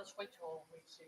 let's wait till we see.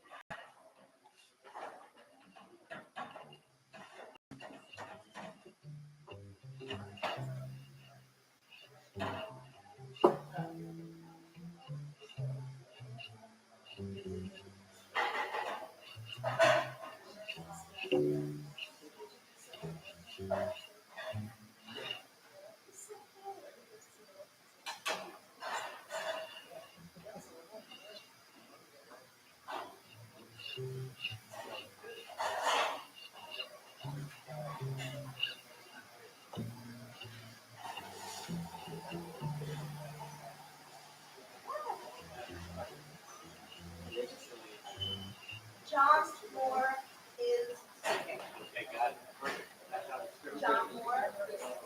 John Moore is speaking. Okay, got it. Perfect. That's how it's true. John Moore is speaking.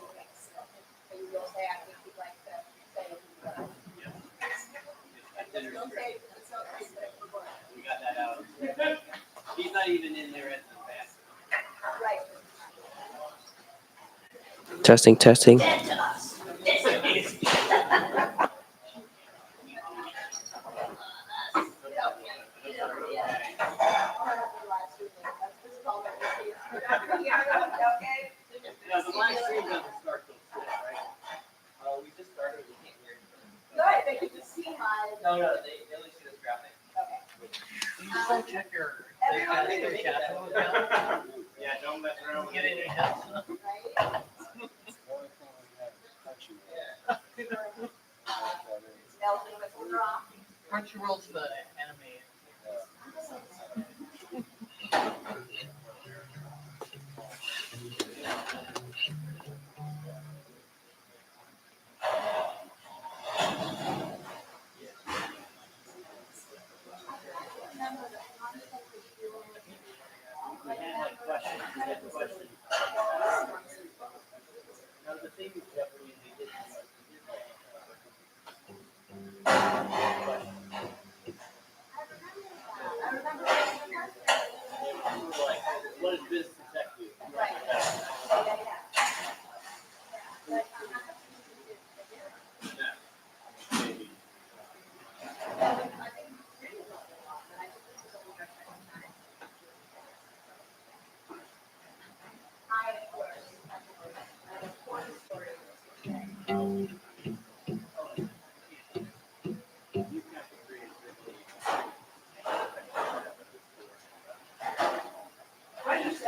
So you'll say, I think you'd like to say it. Don't say it. We got that out. He's not even in there as the best. Right. Testing, testing. Okay. No, the live stream doesn't start till 6, right? We just started. We can't hear anything. Good, they can just see my. No, they only see this graphic. Okay. Please don't check your. Everyone- their chat. Yeah, don't mess around with Get any it. hits. Right? Elton with the drop. Crunchyroll's the anime. We had questions. We had questions. Now, the thing with Jeopardy, they did I remember. like, what is business protect you? Right. Yeah. Maybe. I just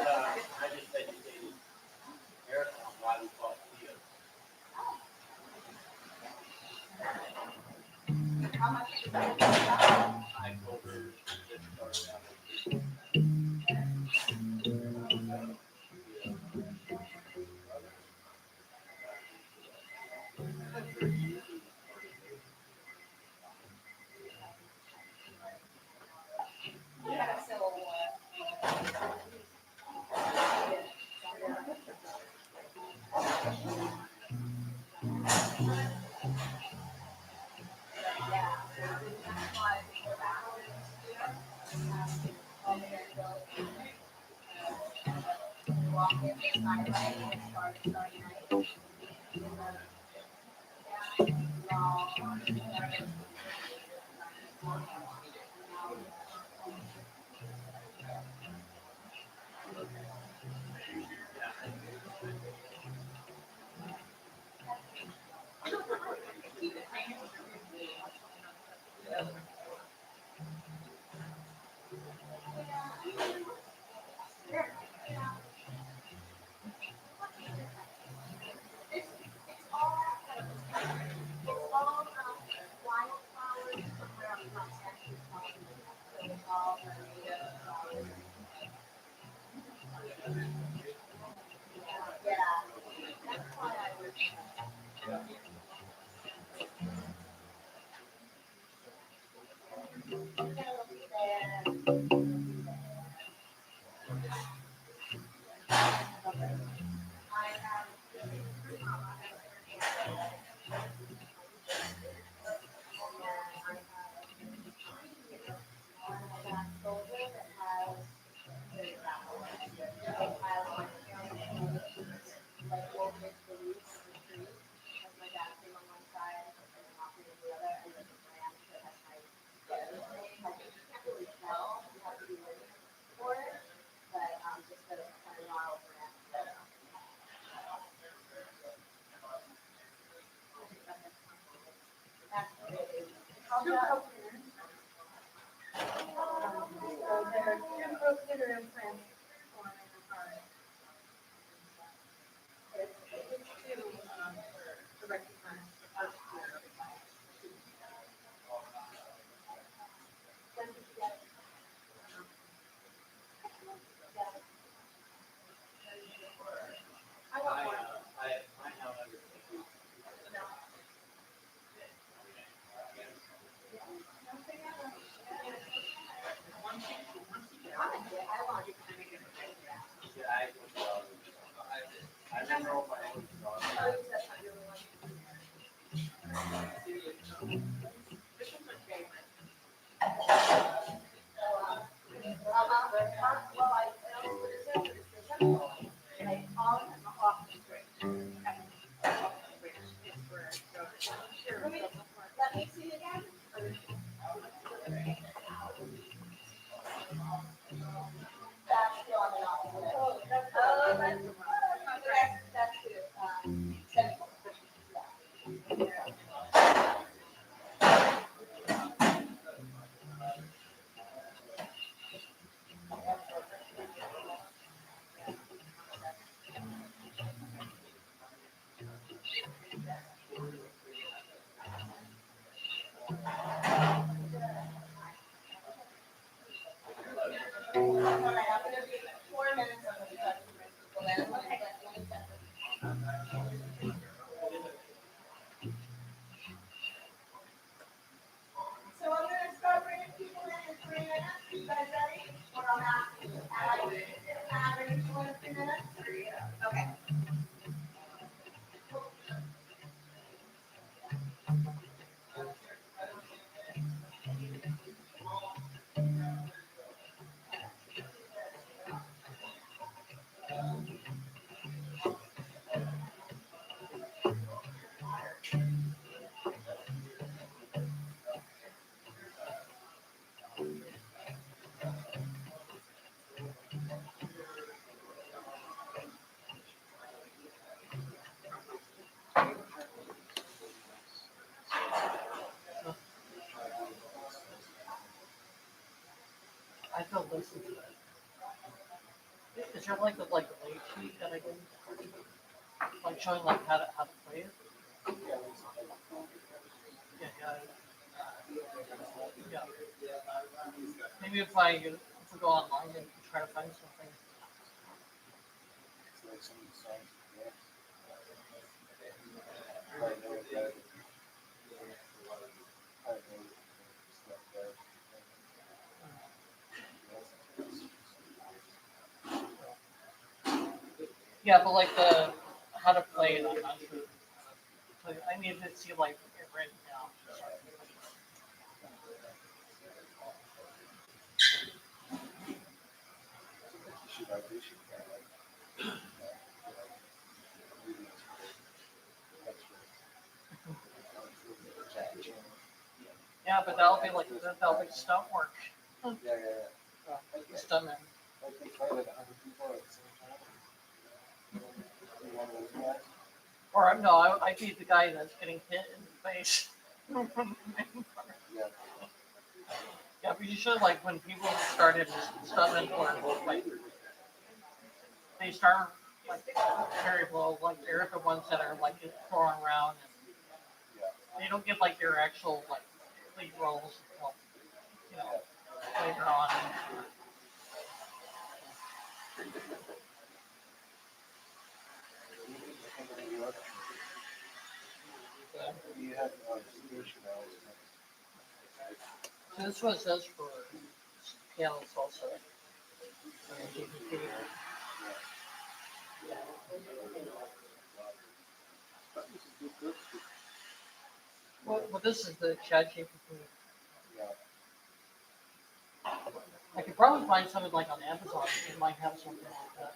educated Eric on why we call it Theo. I told her that started out. I'll do Coke dinner. So there's Jim Coke dinner in France. It's two, the restaurant. When did you get it? I want one. I know everything. I don't know if I was Let me see again. That's still on the opposite. Oh, that's good. Central. All right, I'm gonna be 4 minutes. I'm gonna be talking to people then. Let me check. So I'm gonna start bringing people in 3 minutes. You guys ready? Or I'm asking, ready for 3 minutes? Okay. I don't listen to it. Is there like the late sheet that I can, like showing like how to play it? Yeah, yeah. Maybe if we go online and try to find something. Yeah, but like the how to play it, I'm not sure. So I need to see like it written down. Yeah, but that'll be like that'll be stunt work. Stuntman. Or no, I'd be the guy that's getting hit in the face. Yeah, but you should like when people started stuntmen or like they start like very low, like they're the ones that are like throwing around and they don't get like their actual like lead roles until, you know, later on. So this one says for pianos also. Well, this is the chat GPT. I could probably find something like on Amazon. It might have something like that.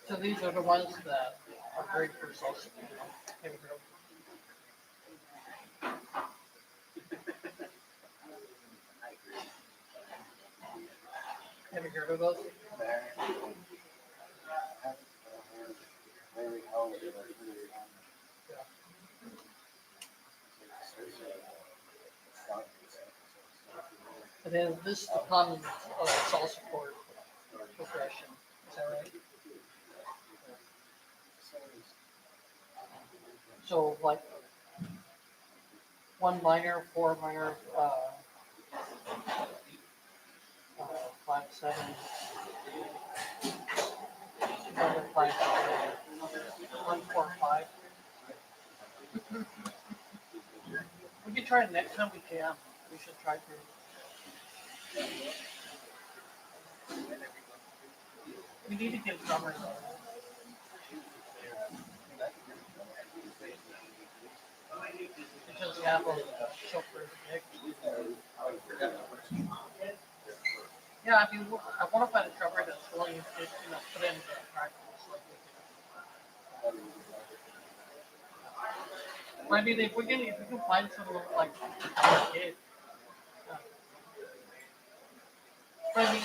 So these are the ones that are great for social media. Here we go. Have you heard of those? And then this becomes a salsa chord progression. Is that right? So like 1 minor, 4 minor, 5/7, 5/7, 1/4/5. We can try it next time we can. We should try to. We need to get drummers on. Just have a chauffeur pick. Yeah, I mean, I want to find a drummer that's willing to, put in the practice. I mean, if we can find someone like kid, uh, but I mean,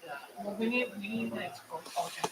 yeah, well, we need to explore. Okay.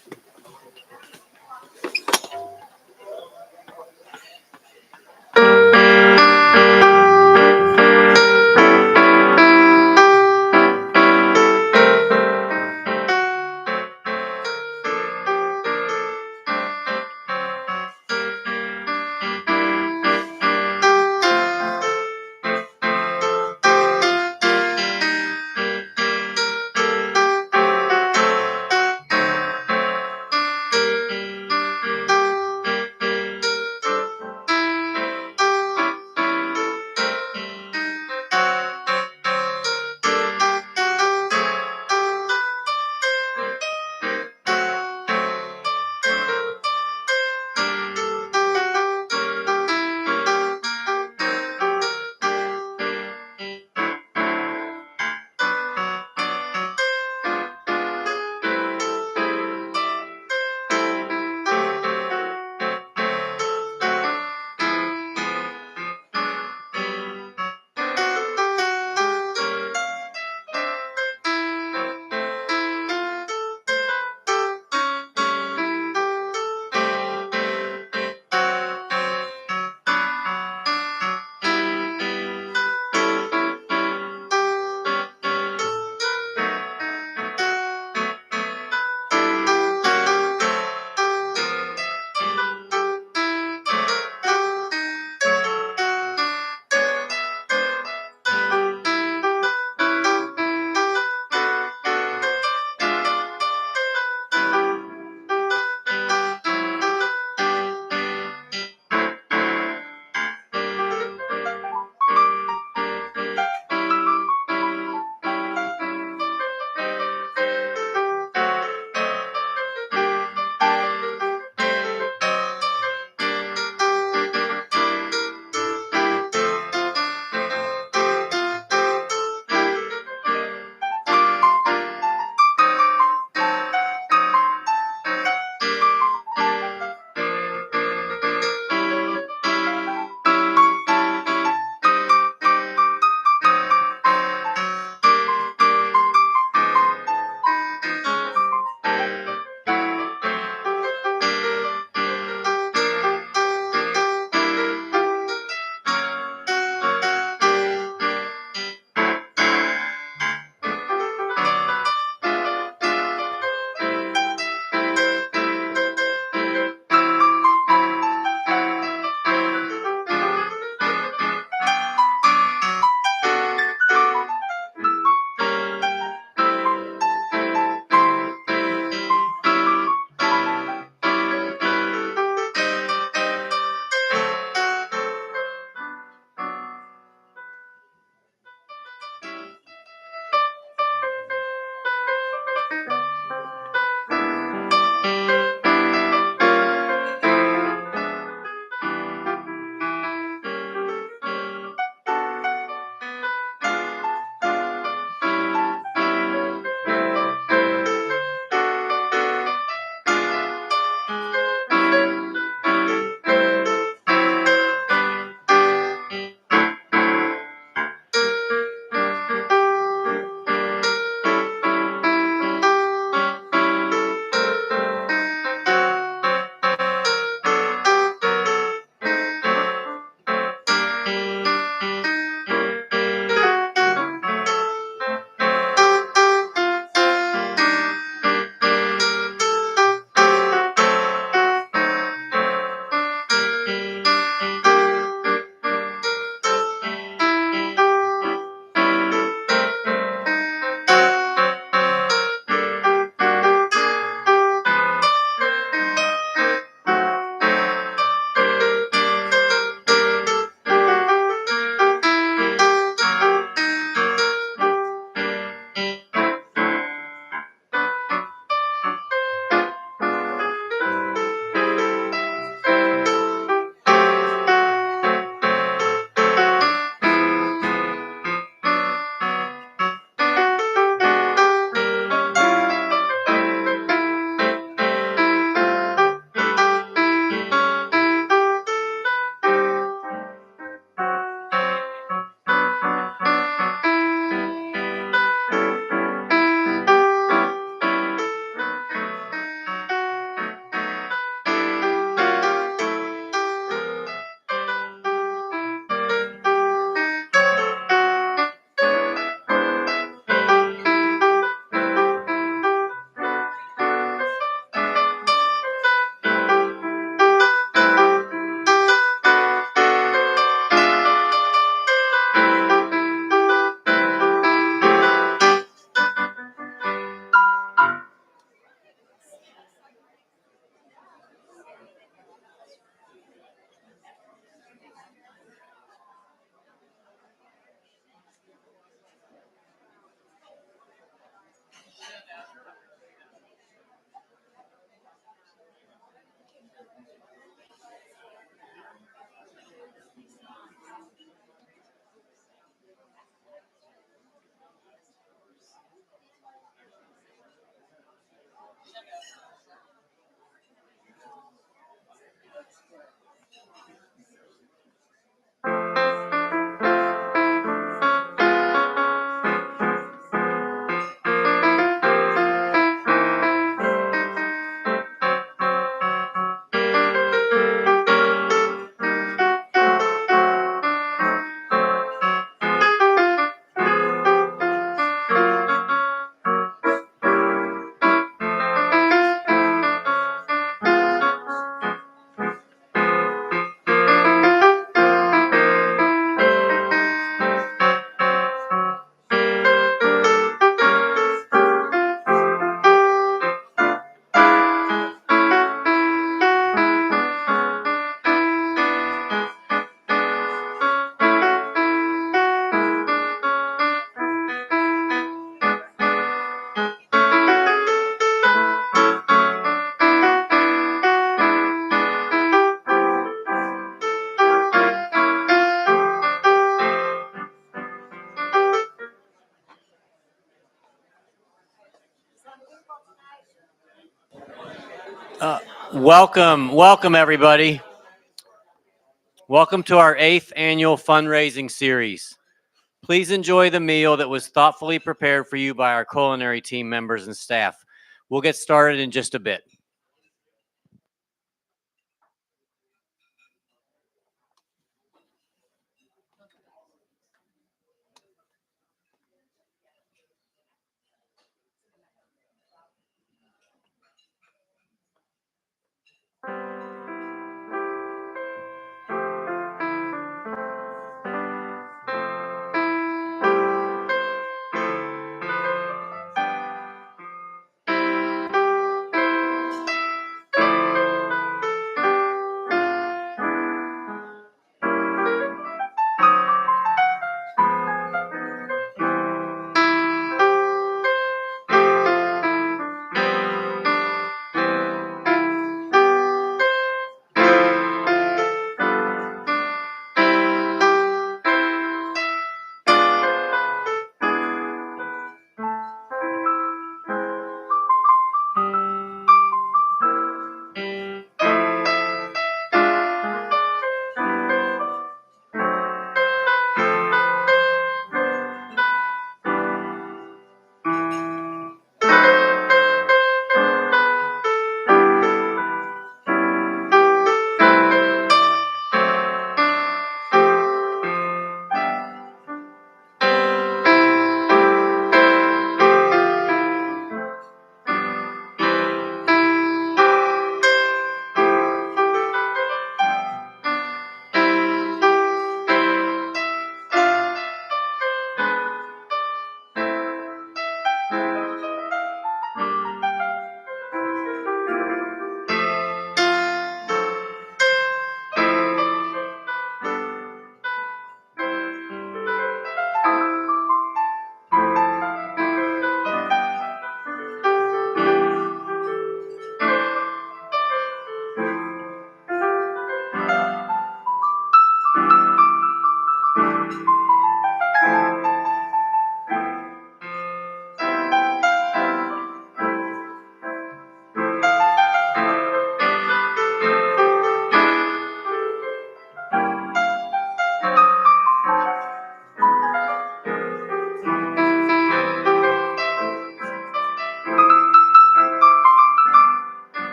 Welcome everybody. Welcome to our 8th annual fundraising series. Please enjoy the meal that was thoughtfully prepared for you by our culinary team members and staff. We'll get started in just a bit.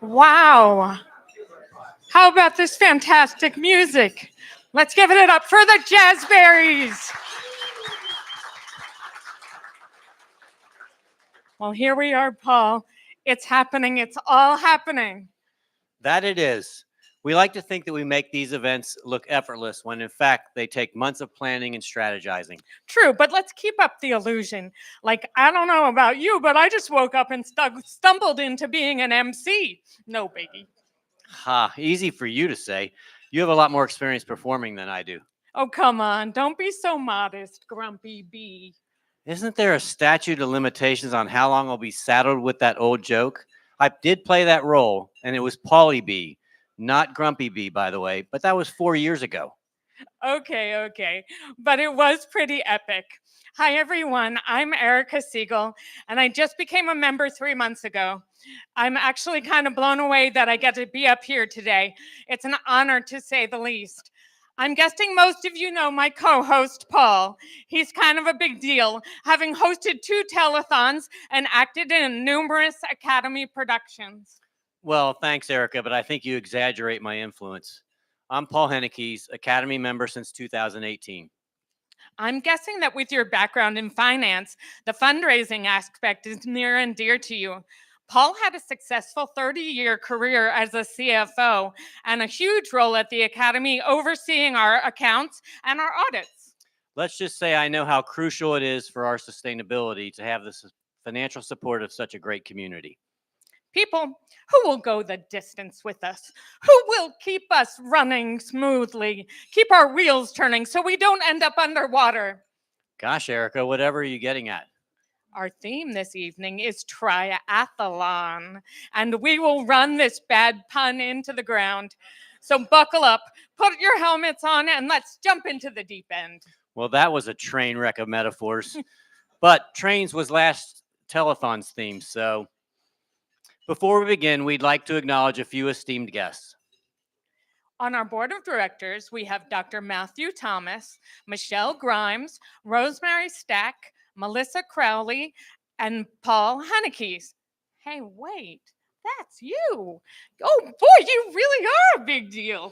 Wow. How about this fantastic music? Let's give it up for the Jazzberries. Well, here we are, Paul. It's happening. It's all happening. That it is. We like to think that we make these events look effortless when in fact they take months of planning and strategizing. True, but let's keep up the illusion. Like, I don't know about you, but I just woke up and stumbled into being an MC. No biggie. Ha, easy for you to say. You have a lot more experience performing than I do. Oh, come on. Don't be so modest, Grumpy Bee. Isn't there a statute of limitations on how long I'll be saddled with that old joke? I did play that role, and it was Paulie B, not Grumpy B, by the way, but that was 4 years ago. Okay. But it was pretty epic. Hi, everyone. I'm Erica Siegel, and I just became a member 3 months ago. I'm actually kind of blown away that I get to be up here today. It's an honor to say the least. I'm guessing most of you know my co-host, Paul. He's kind of a big deal, having hosted 2 telethons and acted in numerous Academy productions. Well, thanks, Erica, but I think you exaggerate my influence. I'm Paul Hennickes, Academy member since 2018. I'm guessing that with your background in finance, the fundraising aspect is near and dear to you. Paul had a successful 30-year career as a CFO and a huge role at the Academy overseeing our accounts and our audits. Let's just say I know how crucial it is for our sustainability to have the financial support of such a great community. People who will go the distance with us, who will keep us running smoothly, keep our wheels turning so we don't end up underwater. Gosh, Erica, whatever are you getting at? Our theme this evening is Try-Athlon, and we will run this bad pun into the ground. So buckle up, put your helmets on, and let's jump into the deep end. Well, that was a train wreck of metaphors. But trains was last telethon's theme, so before we begin, we'd like to acknowledge a few esteemed guests. On our board of directors, we have Dr. Matthew Thomas, Michelle Grimes, Rosemary Stack, Melissa Crowley, and Paul Hennickes. Hey, wait, that's you. Oh boy, you really are a big deal.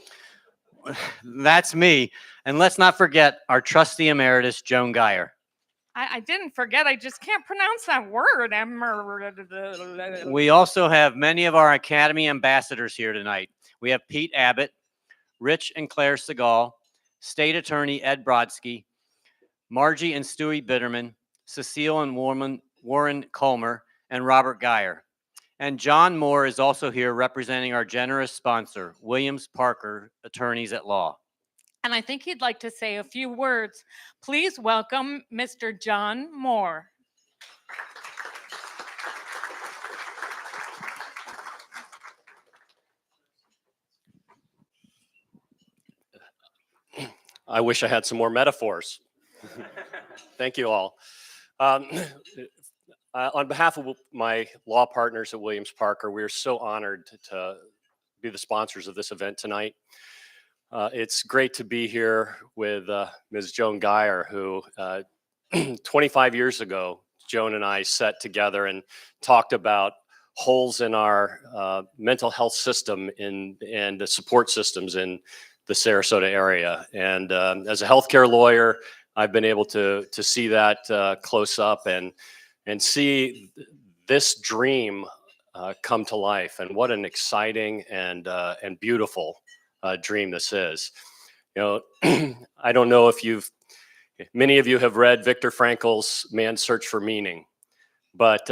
That's me. And let's not forget our trustee emeritus, Joan Geyer. I didn't forget, I just can't pronounce that word. We also have many of our Academy ambassadors here tonight. We have Pete Abbott, Rich and Claire Segal, State Attorney Ed Brodsky, Margie and Stewie Bitterman, Cecile and Warren Culmer, and Robert Geyer. And John Moore is also here representing our generous sponsor, Williams Parker Attorneys at Law. And I think he'd like to say a few words. Please welcome Mr. John Moore. I wish I had some more metaphors. Thank you all. On behalf of my law partners at Williams Parker, we are so honored to be the sponsors of this event tonight. It's great to be here with Ms. Joan Geyer, who 25 years ago, Joan and I sat together and talked about holes in our mental health system and the support systems in the Sarasota area. And as a healthcare lawyer, I've been able to see that close up and see this dream come to life. And what an exciting and beautiful dream this is. You know, I don't know if many of you have read Viktor Frankl's Man's Search for Meaning, but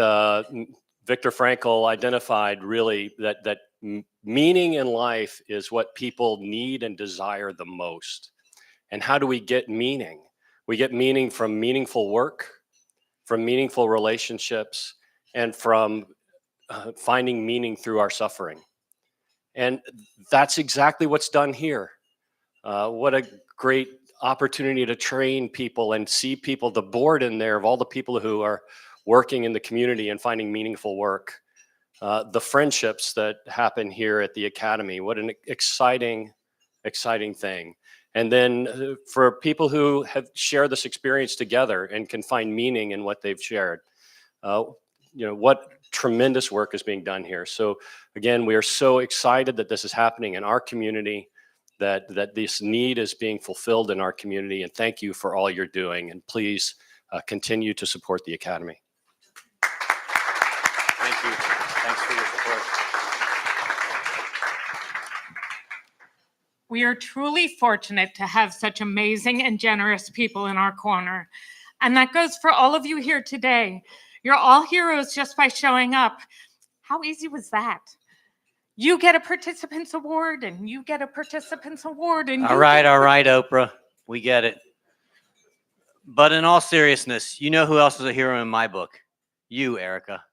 Viktor Frankl identified really that meaning in life is what people need and desire the most. And how do we get meaning? We get meaning from meaningful work, from meaningful relationships, and from finding meaning through our suffering. And that's exactly what's done here. What a great opportunity to train people and see people, the board in there of all the people who are working in the community and finding meaningful work. The friendships that happen here at the Academy, what an exciting thing. And then for people who have shared this experience together and can find meaning in what they've shared. what tremendous work is being done here. So again, we are so excited that this is happening in our community, that this need is being fulfilled in our community. And thank you for all you're doing. And please continue to support the Academy. Thank you. Thanks for your support. We are truly fortunate to have such amazing and generous people in our corner. And that goes for all of you here today. You're all heroes just by showing up. How easy was that? You get a participant's award, and you get a participant's award, and All right, Oprah. We get it. But in all seriousness, you know who else is a hero in my book? You, Erica.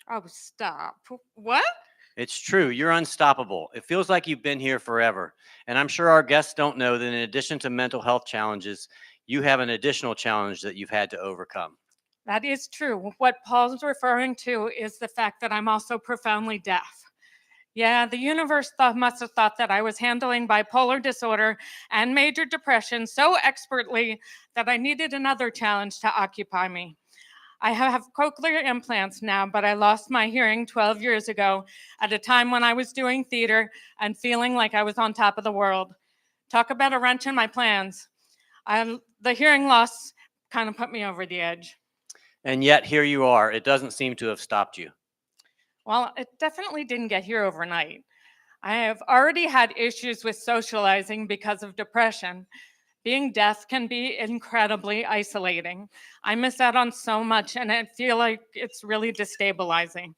Oh, stop. What? It's true. You're unstoppable. It feels like you've been here forever. And I'm sure our guests don't know that in addition to mental health challenges, you have an additional challenge that you've had to overcome. That is true. What Paul's referring to is the fact that I'm also profoundly deaf. Yeah, the universe must have thought that I was handling bipolar disorder and major depression so expertly that I needed another challenge to occupy me. I have cochlear implants now, but I lost my hearing 12 years ago at a time when I was doing theater and feeling like I was on top of the world. Talk about a wrench in my plans. The hearing loss kind of put me over the edge. And yet here you are. It doesn't seem to have stopped you. Well, it definitely didn't get here overnight. I have already had issues with socializing because of depression. Being deaf can be incredibly isolating. I miss out on so much, and I feel like it's really destabilizing.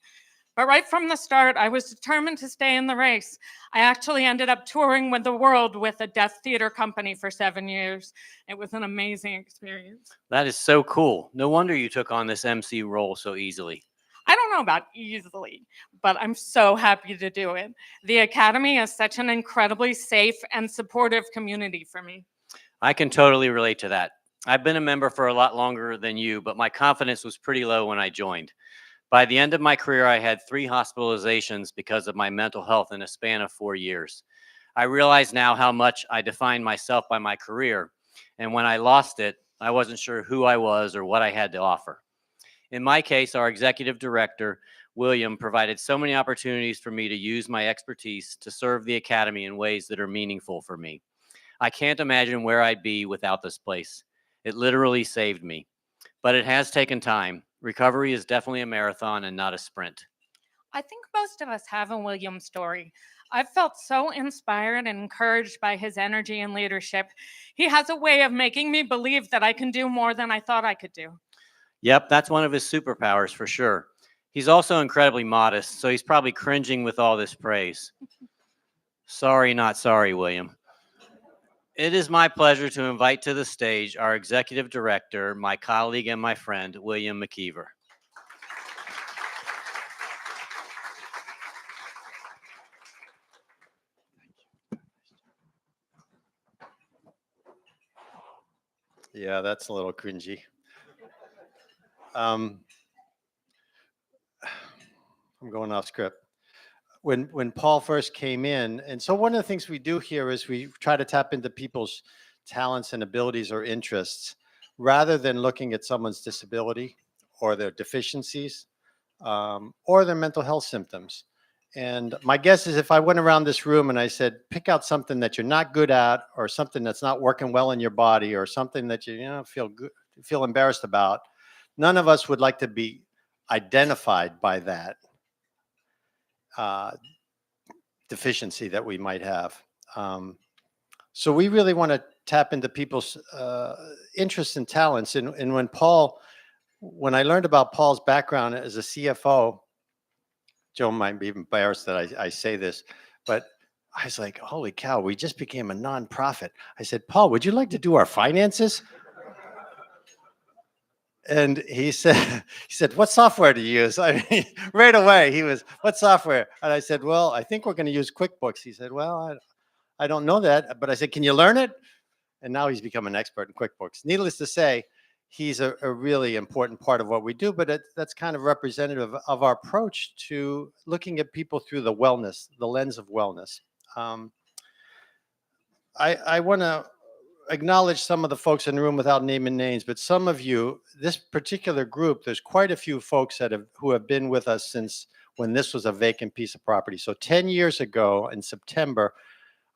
But right from the start, I was determined to stay in the race. I actually ended up touring with the world with a deaf theater company for 7 years. It was an amazing experience. That is so cool. No wonder you took on this MC role so easily. I don't know about easily, but I'm so happy to do it. The Academy is such an incredibly safe and supportive community for me. I can totally relate to that. I've been a member for a lot longer than you, but my confidence was pretty low when I joined. By the end of my career, I had 3 hospitalizations because of my mental health in a span of 4 years. I realize now how much I defined myself by my career, and when I lost it, I wasn't sure who I was or what I had to offer. In my case, our executive director, William, provided so many opportunities for me to use my expertise to serve the Academy in ways that are meaningful for me. I can't imagine where I'd be without this place. It literally saved me. But it has taken time. Recovery is definitely a marathon and not a sprint. I think most of us have a William story. I've felt so inspired and encouraged by his energy and leadership. He has a way of making me believe that I can do more than I thought I could do. Yep, that's one of his superpowers for sure. He's also incredibly modest, so he's probably cringing with all this praise. Sorry, not sorry, William. It is my pleasure to invite to the stage our executive director, my colleague and my friend, William McKeever. Yeah, that's a little cringy. I'm going off script. When Paul first came in, and so one of the things we do here is we try to tap into people's talents and abilities or interests rather than looking at someone's disability or their deficiencies or their mental health symptoms. And my guess is if I went around this room and I said, pick out something that you're not good at or something that's not working well in your body or something that you feel embarrassed about, none of us would like to be identified by that deficiency that we might have. So we really want to tap into people's interests and talents. And when I learned about Paul's background as a CFO, Joe might be embarrassed that I say this, but I was like, holy cow, we just became a nonprofit. I said, Paul, would you like to do our finances? And he said, what software do you use? I mean, right away, what software? And I said, well, I think we're going to use QuickBooks. He said, well, I don't know that. But I said, can you learn it? And now he's become an expert in QuickBooks. Needless to say, he's a really important part of what we do, but that's kind of representative of our approach to looking at people through the lens of wellness. I want to acknowledge some of the folks in the room without naming names, but some of you, this particular group, there's quite a few folks who have been with us since when this was a vacant piece of property. So 10 years ago in September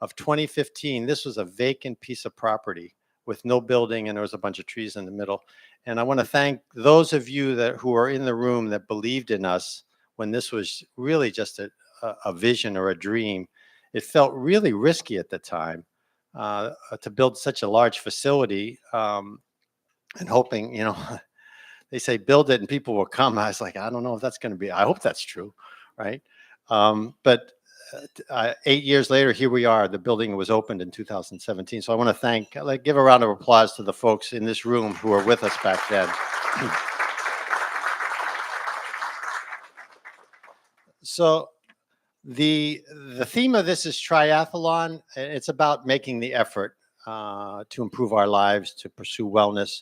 of 2015, this was a vacant piece of property with no building, and there was a bunch of trees in the middle. And I want to thank those of you who are in the room that believed in us when this was really just a vision or a dream. It felt really risky at the time to build such a large facility, and hoping, they say build it and people will come. I was like, I don't know if that's going to be, I hope that's true, right? But 8 years later, here we are. The building was opened in 2017. So I want to give a round of applause to the folks in this room who were with us back then. So the theme of this is triathlon. It's about making the effort to improve our lives, to pursue wellness.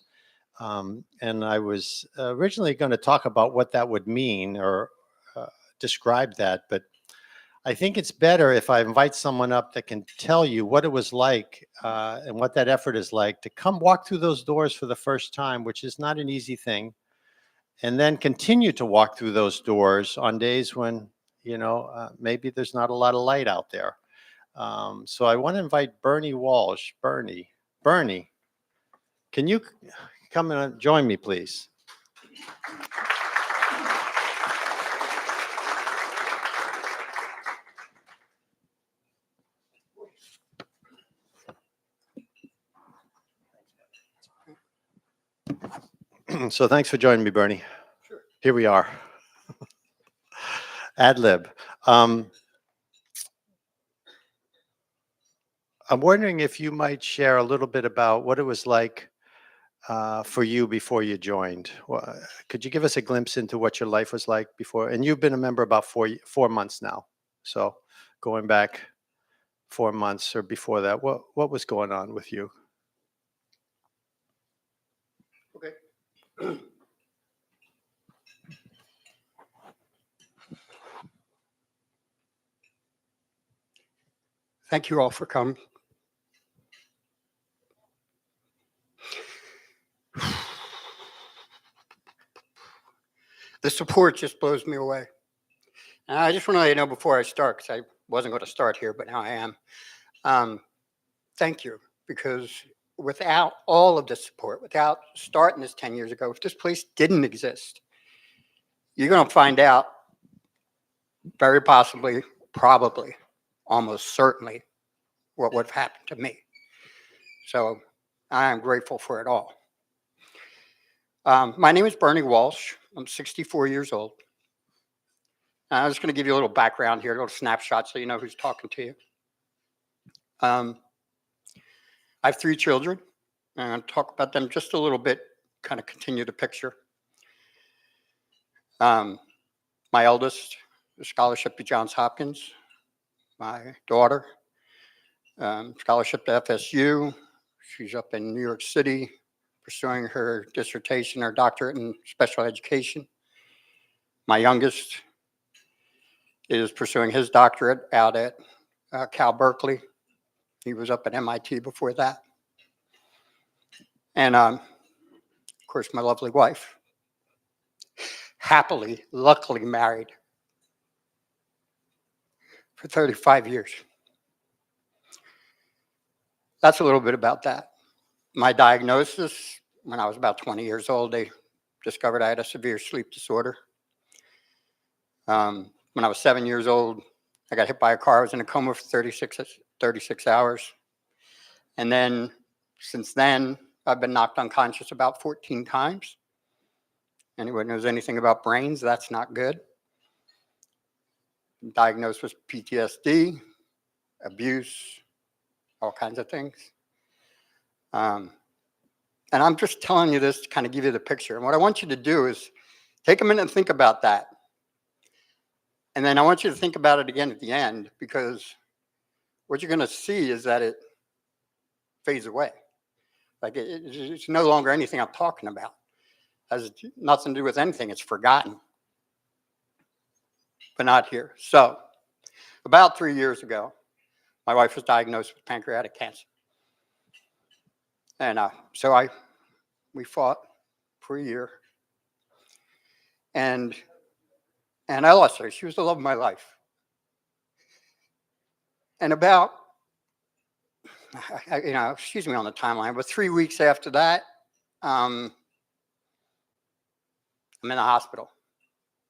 And I was originally going to talk about what that would mean or describe that, but I think it's better if I invite someone up that can tell you what it was like and what that effort is like to come walk through those doors for the first time, which is not an easy thing, and then continue to walk through those doors on days when, maybe there's not a lot of light out there. So I want to invite Bernie Walsh. Bernie, can you come and join me, please? So thanks for joining me, Bernie. Sure. Here we are. Ad lib. I'm wondering if you might share a little bit about what it was like for you before you joined. Could you give us a glimpse into what your life was like before? And you've been a member about 4 months now. So going back 4 months or before that, what was going on with you? Okay. Thank you all for coming. The support just blows me away. And I just want to let you know before I start, because I wasn't going to start here, but now I am. Thank you, because without all of the support, without starting this 10 years ago, if this place didn't exist, you're going to find out very possibly, probably, almost certainly what would have happened to me. So I am grateful for it all. My name is Bernie Walsh. I'm 64 years old. I'm just going to give you a little background here, a little snapshot so you know who's talking to you. I have 3 children, and I'll talk about them just a little bit, kind of continue the picture. My eldest, a scholarship to Johns Hopkins. My daughter, scholarship to FSU. She's up in New York City pursuing her dissertation, her doctorate in special education. My youngest is pursuing his doctorate out at Cal Berkeley. He was up at MIT before that. And of course, my lovely wife, happily, luckily married for 35 years. That's a little bit about that. My diagnosis, when I was about 20 years old, they discovered I had a severe sleep disorder. When I was 7 years old, I got hit by a car. I was in a coma for 36 hours. And then, since then, I've been knocked unconscious about 14 times. Anyone knows anything about brains, that's not good. I'm diagnosed with PTSD, abuse, all kinds of things. And I'm just telling you this to kind of give you the picture. And what I want you to do is take a minute and think about that. And then I want you to think about it again at the end, because what you're going to see is that it fades away. Like it's no longer anything I'm talking about. It has nothing to do with anything. It's forgotten. But not here. So about 3 years ago, my wife was diagnosed with pancreatic cancer. And we fought for a year. And I lost her. She was the love of my life. And about, excuse me on the timeline, but 3 weeks after that, I'm in the hospital.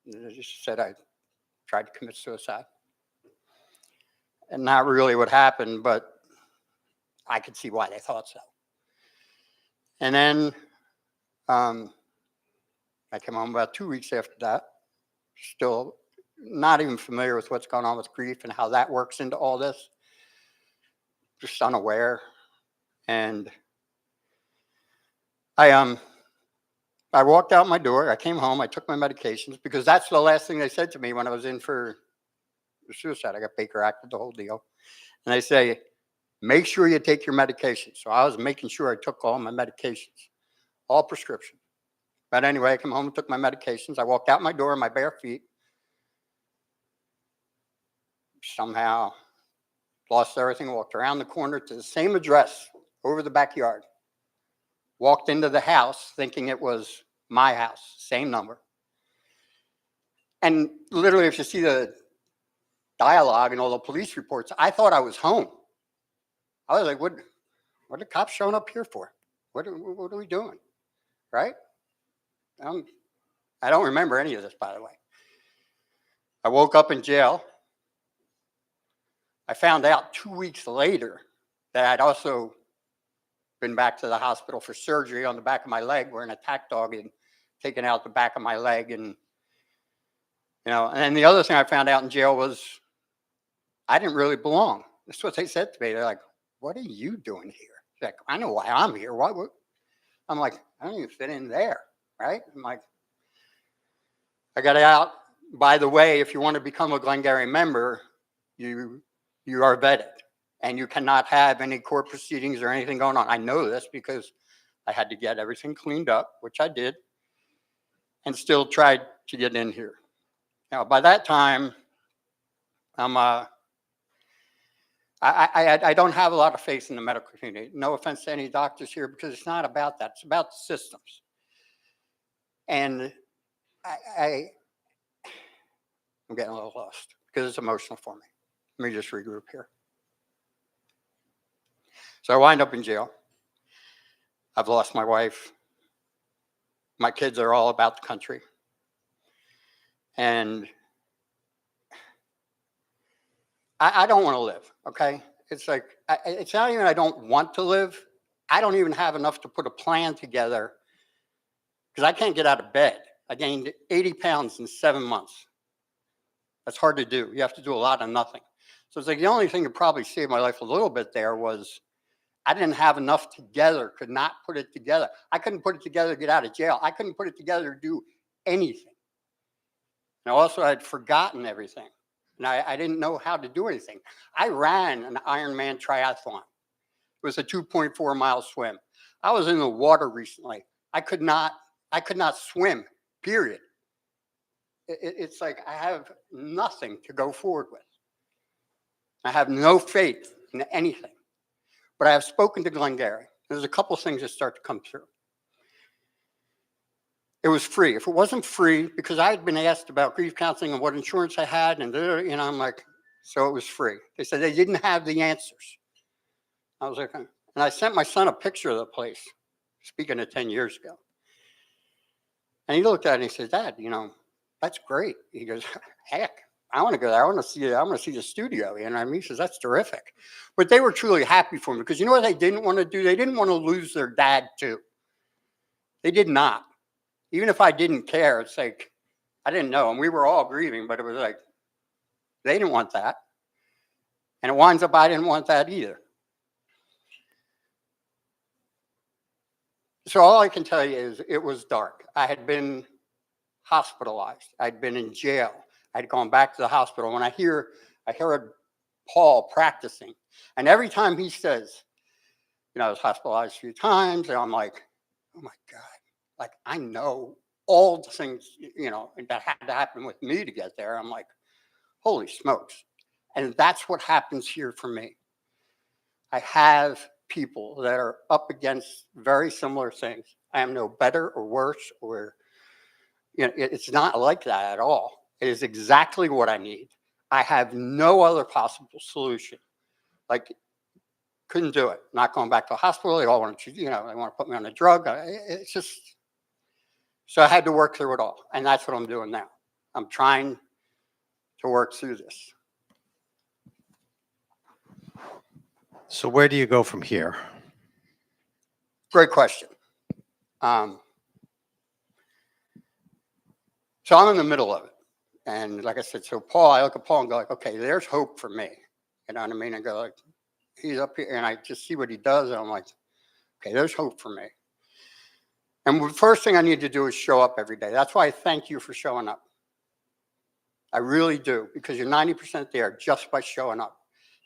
They just said I tried to commit suicide. And not really what happened, but I could see why they thought so. And then I came home about 2 weeks after that, still not even familiar with what's going on with grief and how that works into all this, just unaware. And I walked out my door. I came home. I took my medications because that's the last thing they said to me when I was in for suicide. I got Baker acted, the whole deal. And they say, make sure you take your medications. So I was making sure I took all my medications, all prescription. But anyway, I came home and took my medications. I walked out my door in my bare feet. Somehow lost everything, walked around the corner to the same address over the backyard. Walked into the house thinking it was my house, same number. And literally, if you see the dialogue and all the police reports, I thought I was home. I was like, what are the cops showing up here for? What are we doing? Right? I don't remember any of this, by the way. I woke up in jail. I found out 2 weeks later that I'd also been back to the hospital for surgery on the back of my leg, where an attack dog had taken out the back of my leg. And then the other thing I found out in jail was I didn't really belong. That's what they said to me. They're like, what are you doing here? Like, I know why I'm here. What? I'm like, I don't even fit in there, right? I'm like, I got out. By the way, if you want to become a Glengarry member, you are vetted, and you cannot have any court proceedings or anything going on. I know this because I had to get everything cleaned up, which I did, and still tried to get in here. Now, by that time, I don't have a lot of faith in the medical community. No offense to any doctors here, because it's not about that. It's about the systems. And I'm getting a little lost because it's emotional for me. Let me just regroup here. So I wind up in jail. I've lost my wife. My kids are all about the country. And I don't want to live, okay? It's like, it's not even I don't want to live. I don't even have enough to put a plan together because I can't get out of bed. I gained 80 pounds in 7 months. That's hard to do. You have to do a lot of nothing. So it's like the only thing that probably saved my life a little bit there was I didn't have enough together, could not put it together. I couldn't put it together to get out of jail. I couldn't put it together to do anything. And also, I'd forgotten everything. And I didn't know how to do anything. I ran an Ironman triathlon. It was a 2.4-mile swim. I was in the water recently. I could not swim, period. It's like I have nothing to go forward with. I have no faith in anything. But I have spoken to Glengarry. There's a couple things that start to come through. It was free. If it wasn't free, because I had been asked about grief counseling and what insurance I had, and I'm like, so it was free. They said they didn't have the answers. I was like, and I sent my son a picture of the place, speaking of 10 years ago. And he looked at it and he said, Dad, that's great. He goes, heck, I want to go there. I want to see the studio. He says, that's terrific. But they were truly happy for me because you know what they didn't want to do? They didn't want to lose their dad too. They did not. Even if I didn't care, it's like, I didn't know. And we were all grieving, but it was like, they didn't want that. And it winds up, I didn't want that either. So all I can tell you is it was dark. I had been hospitalized. I'd been in jail. I'd gone back to the hospital. When I heard Paul practicing. And every time he says, I was hospitalized a few times, and I'm like, oh my God. Like, I know all the things, that had to happen with me to get there. I'm like, holy smokes. And that's what happens here for me. I have people that are up against very similar things. I am no better or worse, or it's not like that at all. It is exactly what I need. I have no other possible solution. Like, couldn't do it. Not going back to the hospital. They all want to, they want to put me on a drug. It's just, so I had to work through it all. And that's what I'm doing now. I'm trying to work through this. So where do you go from here? Great question. So I'm in the middle of it. And like I said, so Paul, I look at Paul and go like, okay, there's hope for me. You know what I mean? I go like, he's up here, and I just see what he does, and I'm like, okay, there's hope for me. And the first thing I need to do is show up every day. That's why I thank you for showing up. I really do, because you're 90% there just by showing up.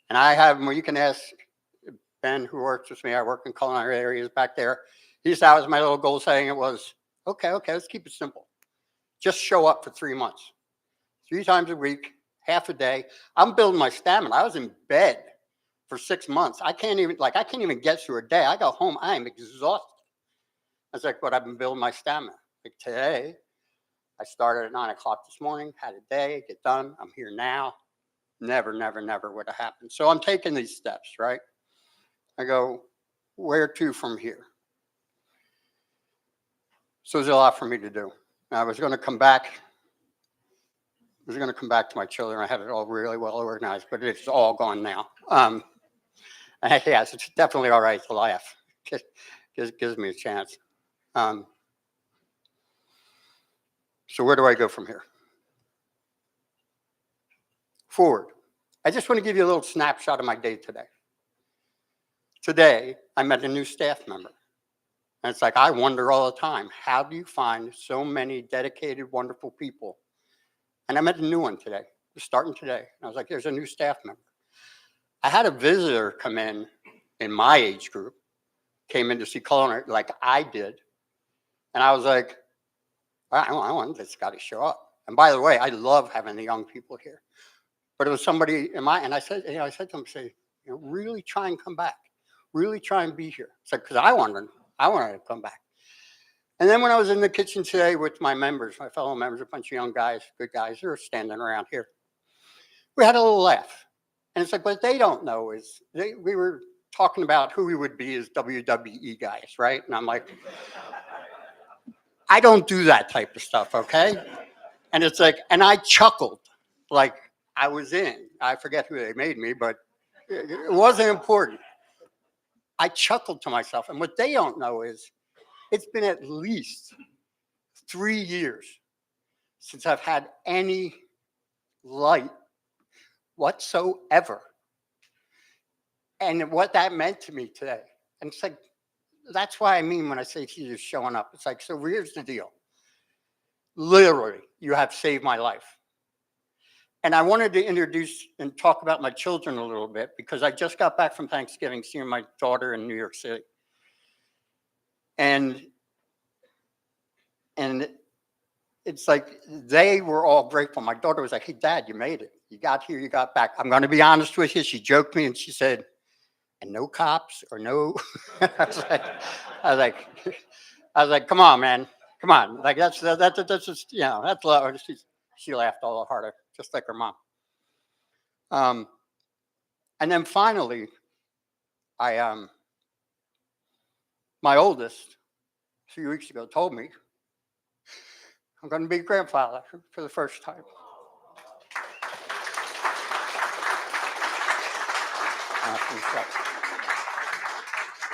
And I have, well, you can ask Ben, who works with me. I work in culinary areas back there. That was my little goal setting. It was, okay, let's keep it simple. Just show up for 3 months. 3 times a week, half a day. I'm building my stamina. I was in bed for 6 months. I can't even get through a day. I go home, I am exhausted. That's like what I've been building my stamina. Like today, I started at 9 o'clock this morning, had a day, get done. I'm here now. Never would have happened. So I'm taking these steps, right? I go, where to from here? So there's a lot for me to do. I was going to come back to my children. I had it all really well organized, but it's all gone now. Yes, it's definitely all right to laugh. Just gives me a chance. So where do I go from here? Forward. I just want to give you a little snapshot of my day today. Today, I met a new staff member. And it's like, I wonder all the time, how do you find so many dedicated, wonderful people? And I met a new one today, starting today. And I was like, there's a new staff member. I had a visitor come in my age group, came in to see culinary like I did. And I was like, I want this guy to show up. And by the way, I love having the young people here. But it was somebody and I said to him, really try and come back. Really try and be here. It's like, because I wanted to come back. And then when I was in the kitchen today with my fellow members, a bunch of young guys, good guys, who are standing around here, we had a little laugh. And it's like, what they don't know is we were talking about who we would be as WWE guys, right? And I'm like, I don't do that type of stuff, okay? And it's like, and I chuckled like I was in. I forget who they made me, but it wasn't important. I chuckled to myself. And what they don't know is it's been at least 3 years since I've had any light whatsoever. And what that meant to me today. And it's like, that's why I mean when I say you're showing up. It's like, so here's the deal. Literally, you have saved my life. And I wanted to introduce and talk about my children a little bit because I just got back from Thanksgiving seeing my daughter in New York City. And it's like they were all grateful. My daughter was like, hey, Dad, you made it. You got here, you got back. I'm going to be honest with you. She joked me and she said, and no cops or no. I was like, come on, man. Come on. Like that's just, that's love. She laughed all the harder, just like her mom. And then finally, my oldest, a few weeks ago, told me I'm going to be a grandfather for the first time.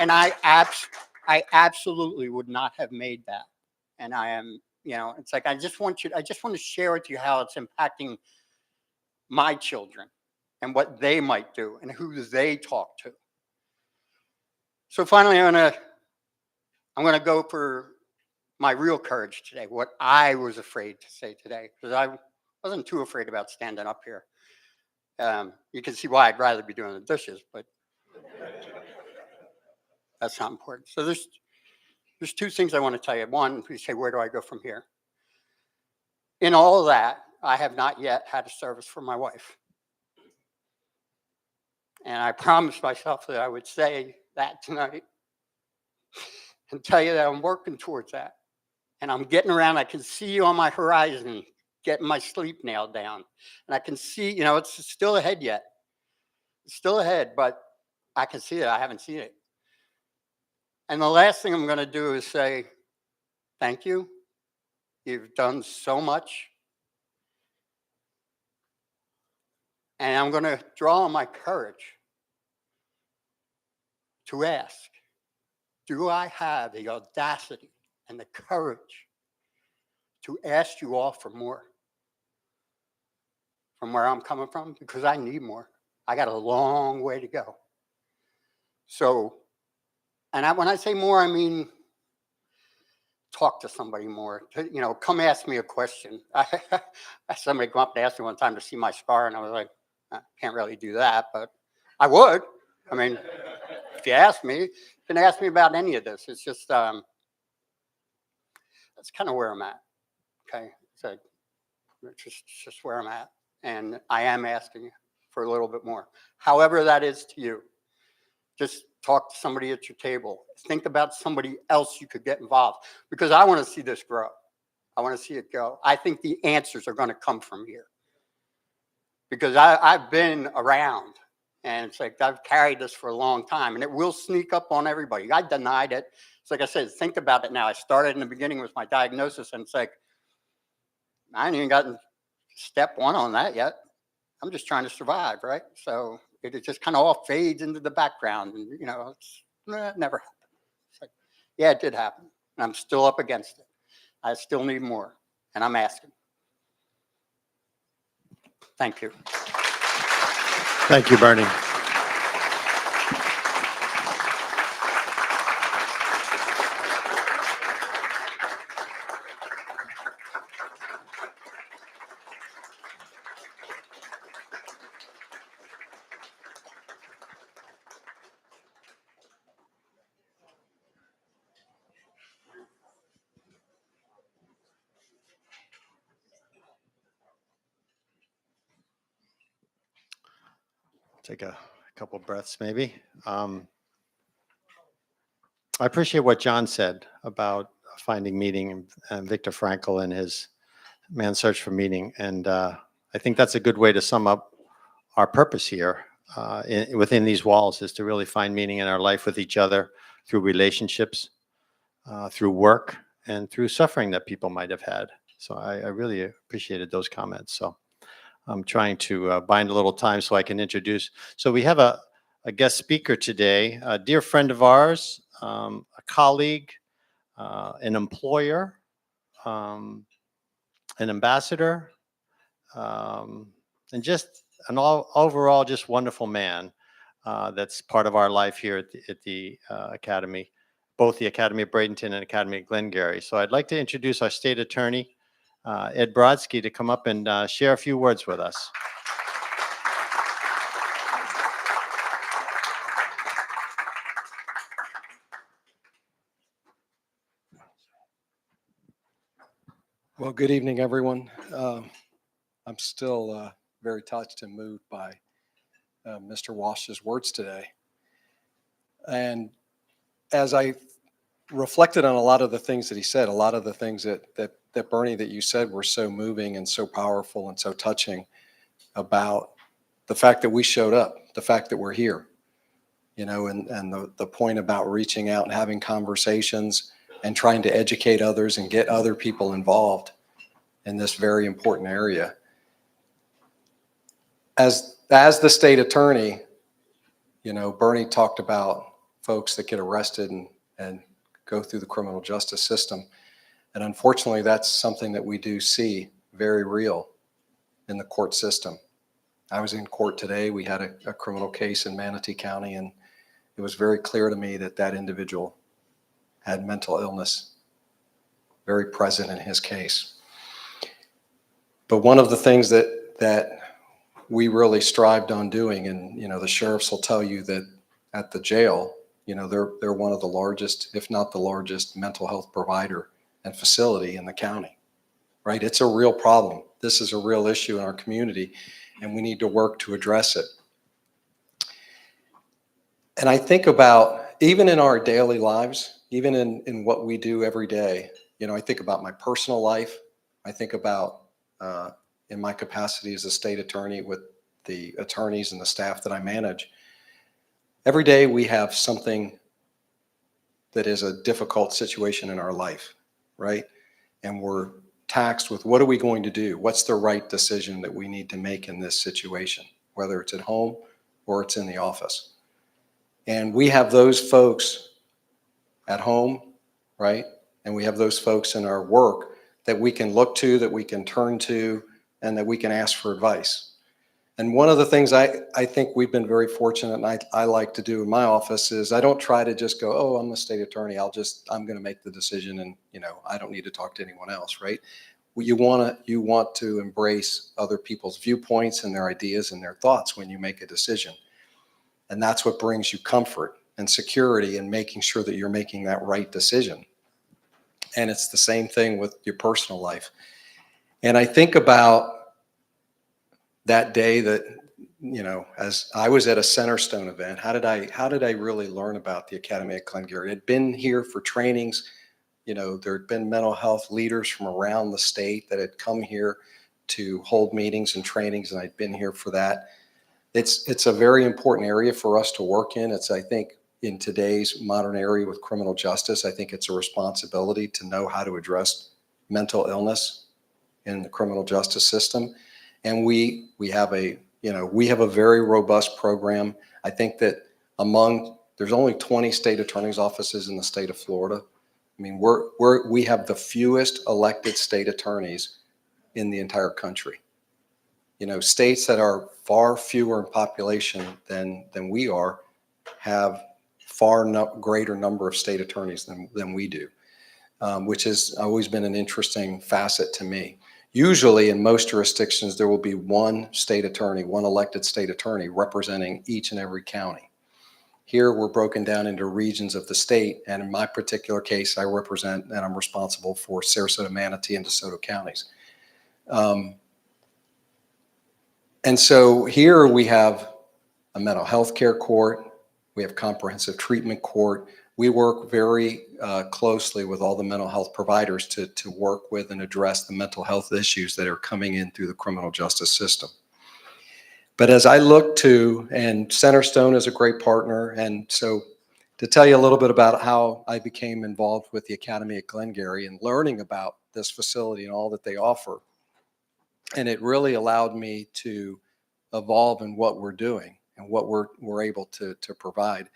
And I absolutely would not have made that. And I am, it's like I just want to share with you how it's impacting my children and what they might do and who they talk to. So finally, I'm gonna go for my real courage today, what I was afraid to say today, because I wasn't too afraid about standing up here. You can see why I'd rather be doing the dishes, but that's not important. So there's 2 things I want to tell you. One, you say, where do I go from here? In all of that, I have not yet had a service for my wife. And I promised myself that I would say that tonight and tell you that I'm working towards that. And I'm getting around. I can see you on my horizon, getting my sleep nailed down. And I can see, you know, it's still ahead yet. It's still ahead, but I can see it. I haven't seen it. And the last thing I'm going to do is say, thank you. You've done so much. And I'm going to draw on my courage to ask, do I have the audacity and the courage to ask you all for more from where I'm coming from? Because I need more. I got a long way to go. So, and when I say more, I mean, talk to somebody more. You know, come ask me a question. Somebody come up and asked me one time to see my scar, and I was like, I can't really do that, but I would. I mean, if you ask me, you can ask me about any of this. It's just, that's kind of where I'm at. Okay, so it's just where I'm at, and I am asking for a little bit more. However that is to you, just talk to somebody at your table. Think about somebody else you could get involved, because I want to see this grow. I want to see it go. I think the answers are going to come from here, because I've been around, and it's like I've carried this for a long time, and it will sneak up on everybody. I denied it. It's like I said, think about it now. I started in the beginning with my diagnosis, and it's like, I ain't even gotten step one on that yet. I'm just trying to survive, right? So it just kind of all fades into the background, and you know, it never happened. It's like, yeah, it did happen, and I'm still up against it. I still need more, and I'm asking. Thank you. Thank you, Bernie. Take a couple breaths, maybe. I appreciate what John said about finding meaning, and Viktor Frankl and his Man's Search for Meaning. And I think that's a good way to sum up our purpose here within these walls, is to really find meaning in our life with each other through relationships, through work, and through suffering that people might have had. So I really appreciated those comments. So I'm trying to bind a little time so I can introduce. So we have a guest speaker today, a dear friend of ours, a colleague, an employer, an ambassador, and just an overall just wonderful man that's part of our life here at the Academy, both the Academy of Bradenton and Academy of Glengarry. So I'd like to introduce our state attorney, Ed Brodsky, to come up and share a few words with us. Well, good evening, everyone. I'm still very touched and moved by Mr. Walsh's words today. And as I reflected on a lot of the things that he said, a lot of the things that Bernie, that you said were so moving and so powerful and so touching about the fact that we showed up, the fact that we're here, you know, and the point about reaching out and having conversations and trying to educate others and get other people involved in this very important area. As the state attorney, you know, Bernie talked about folks that get arrested and go through the criminal justice system. And unfortunately, that's something that we do see very real in the court system. I was in court today. We had a criminal case in Manatee County, and it was very clear to me that that individual had mental illness very present in his case. But one of the things that we really strived on doing, and you know, the sheriffs will tell you that at the jail, you know, they're one of the largest, if not the largest, mental health provider and facility in the county, right? It's a real problem. This is a real issue in our community, and we need to work to address it. And I think about, even in our daily lives, even in what we do every day, I think about my personal life. I think about in my capacity as a state attorney with the attorneys and the staff that I manage. Every day we have something that is a difficult situation in our life, right? And we're taxed with what are we going to do? What's the right decision that we need to make in this situation, whether it's at home or it's in the office. And we have those folks at home, right? And we have those folks in our work that we can look to, that we can turn to, and that we can ask for advice. And one of the things I think we've been very fortunate, and I like to do in my office, is I don't try to just go, oh, I'm the state attorney, I'm going to make the decision, and I don't need to talk to anyone else, right? You want to embrace other people's viewpoints and their ideas and their thoughts when you make a decision. And that's what brings you comfort and security in making sure that you're making that right decision. And it's the same thing with your personal life. And I think about that day that, as I was at a Centerstone event, how did I really learn about the Academy at Glengarry? I'd been here for trainings. There had been mental health leaders from around the state that had come here to hold meetings and trainings, and I'd been here for that. It's a very important area for us to work in. I think, in today's modern area with criminal justice, I think it's a responsibility to know how to address mental illness in the criminal justice system. And we have a very robust program. I think that there's only 20 state attorney's offices in the state of Florida. I mean, we have the fewest elected state attorneys in the entire country. States that are far fewer in population than we are have greater number of state attorneys than we do, which has always been an interesting facet to me. Usually in most jurisdictions, there will be one state attorney, one elected state attorney representing each and every county. Here, we're broken down into regions of the state. And in my particular case, I represent and I'm responsible for Sarasota, Manatee, and DeSoto counties. And so here we have a mental health care court. We have comprehensive treatment court. We work very closely with all the mental health providers to work with and address the mental health issues that are coming in through the criminal justice system. But as I look to, and Centerstone is a great partner, and so to tell you a little bit about how I became involved with the Academy at Glengarry and learning about this facility and all that they offer, and it really allowed me to evolve in what we're doing and what we're able to provide.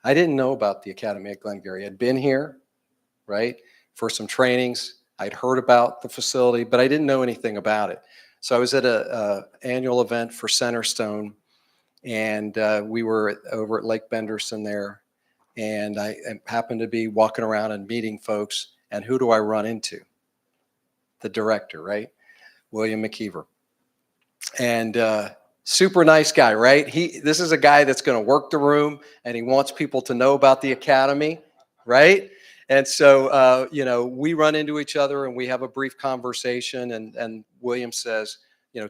I didn't know about the Academy at Glengarry. I'd been here, right, for some trainings. I'd heard about the facility, but I didn't know anything about it. So I was at an annual event for Centerstone, and we were over at Lake Benderson there, and I happened to be walking around and meeting folks, and who do I run into? The director, right? William McKeever. And super nice guy, right? This is a guy that's going to work the room, and he wants people to know about the Academy, right? And so, we run into each other and we have a brief conversation, and William says,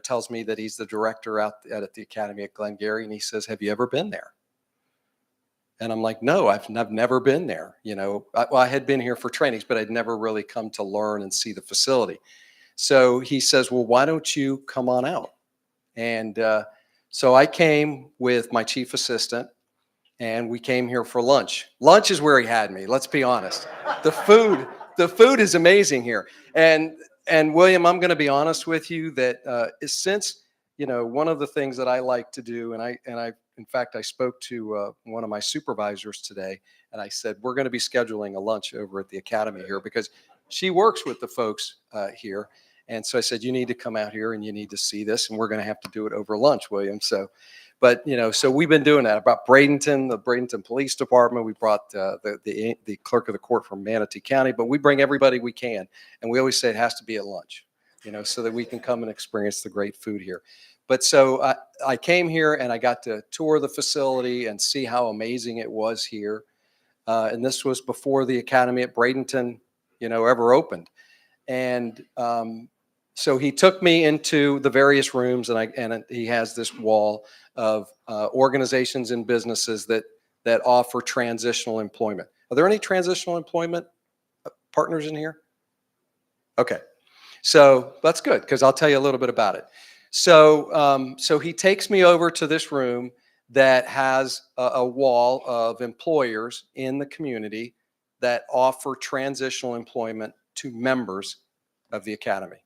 tells me that he's the director at the Academy at Glengarry, and he says, have you ever been there? And I'm like, no, I've never been there. I had been here for trainings, but I'd never really come to learn and see the facility. So he says, well, why don't you come on out? And so I came with my chief assistant, and we came here for lunch. Lunch is where he had me. Let's be honest. The food is amazing here. And William, I'm going to be honest with you that since one of the things that I like to do, and I in fact I spoke to one of my supervisors today, and I said we're going to be scheduling a lunch over at the Academy here because she works with the folks here. And so I said, you need to come out here and you need to see this, and we're going to have to do it over lunch, William. So we've been doing that. About Bradenton, the Bradenton Police Department, we brought the clerk of the court from Manatee County, but we bring everybody we can. And we always say it has to be at lunch, so that we can come and experience the great food here. But so I came here and I got to tour the facility and see how amazing it was here. And this was before the Academy at Bradenton, ever opened. And so he took me into the various rooms, and he has this wall of organizations and businesses that that offer transitional employment. Are there any transitional employment partners in here? Okay. So that's good, because I'll tell you a little bit about it. So, so he takes me over to this room that has a wall of employers in the community that offer transitional employment to members of the academy.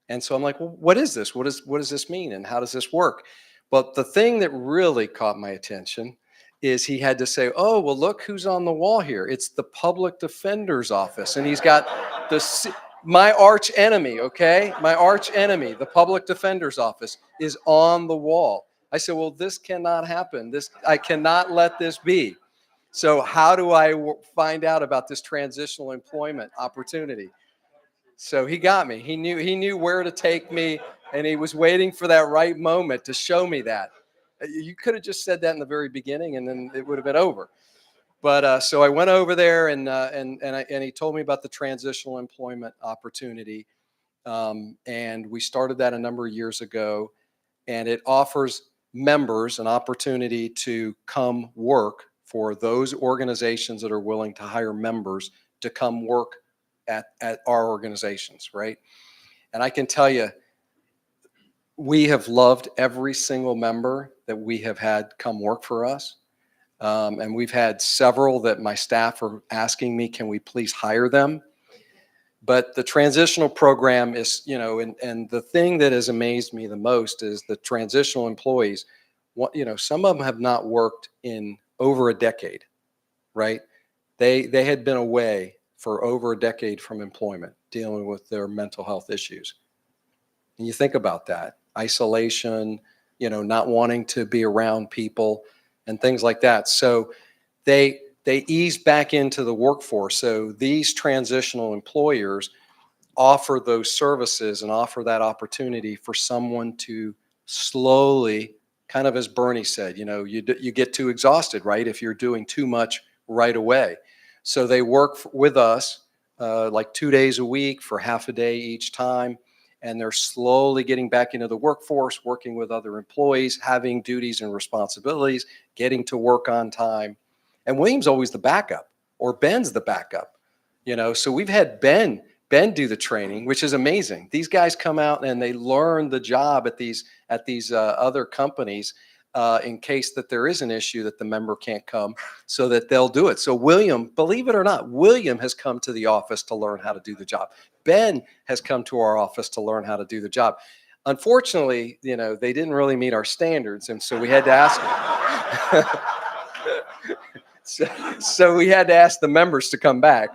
And so I'm like, well, what is this? What does this mean? And how does this work? But the thing that really caught my attention is he had to say, oh, well, look who's on the wall here. It's the public defender's office. And he's got my arch enemy, okay? My arch enemy, the public defender's office, is on the wall. I said, well, this cannot happen. I cannot let this be. So how do I find out about this transitional employment opportunity? So he got me. He knew where to take me, and he was waiting for that right moment to show me that. You could have just said that in the very beginning, and then it would have been over. But so I went over there, and he told me about the transitional employment opportunity, and we started that a number of years ago, and it offers members an opportunity to come work for those organizations that are willing to hire members to come work at our organizations, right? And I can tell you, we have loved every single member that we have had come work for us. And we've had several that my staff are asking me, can we please hire them? But the transitional program is, and the thing that has amazed me the most is the transitional employees. Some of them have not worked in over a decade, right? They had been away for over a decade from employment, dealing with their mental health issues. And you think about that, isolation, not wanting to be around people and things like that. So they ease back into the workforce. So these transitional employers offer those services and offer that opportunity for someone to slowly, kind of as Bernie said, you get too exhausted, right? If you're doing too much right away. So they work with us like 2 days a week for half a day each time. And they're slowly getting back into the workforce, working with other employees, having duties and responsibilities, getting to work on time. And William's always the backup, or Ben's the backup. So we've had Ben do the training, which is amazing. These guys come out and they learn the job at these other companies in case that there is an issue that the member can't come, so that they'll do it. So William, believe it or not, William has come to the office to learn how to do the job. Ben has come to our office to learn how to do the job. Unfortunately, they didn't really meet our standards, and so we had to ask them. So we had to ask the members to come back.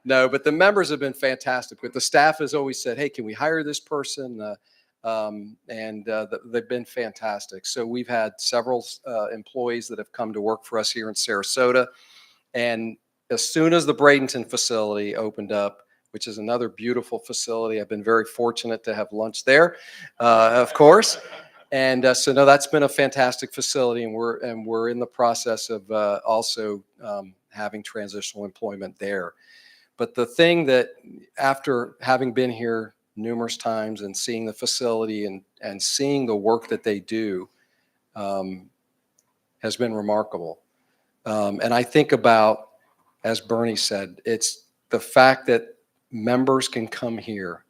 No, but the members have been fantastic. But the staff has always said, hey, can we hire this person? They've been fantastic. So we've had several employees that have come to work for us here in Sarasota. And as soon as the Bradenton facility opened up, which is another beautiful facility, I've been very fortunate to have lunch there, of course. And so no, that's been a fantastic facility, and we're in the process of also having transitional employment there. But the thing that, after having been here numerous times and seeing the facility and seeing the work that they do, has been remarkable. And I think about, as Bernie said, it's the fact that members can come here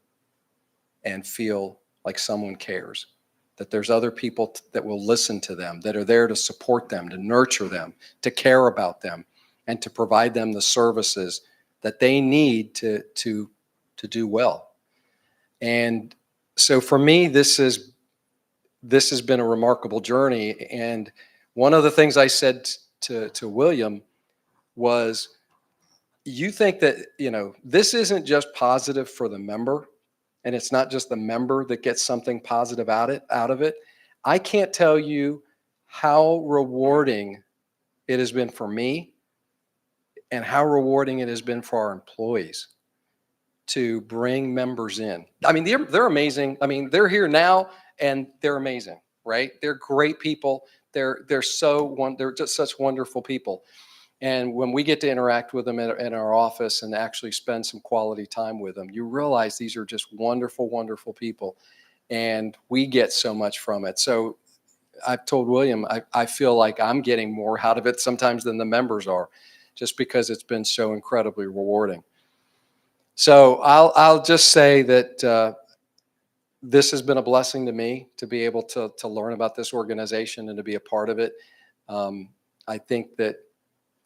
and feel like someone cares, that there's other people that will listen to them, that are there to support them, to nurture them, to care about them, and to provide them the services that they need to do well. And so for me, this has been a remarkable journey. And one of the things I said to William was, you think that, this isn't just positive for the member, and it's not just the member that gets something positive out of it. I can't tell you how rewarding it has been for me, and how rewarding it has been for our employees to bring members in. I mean, they're amazing. I mean, they're here now and they're amazing, right? They're great people. They're just such wonderful people. And when we get to interact with them in our office and actually spend some quality time with them, you realize these are just wonderful, wonderful people. And we get so much from it. So I've told William, I feel like I'm getting more out of it sometimes than the members are, just because it's been so incredibly rewarding. So I'll just say that this has been a blessing to me to be able to learn about this organization and to be a part of it. I think that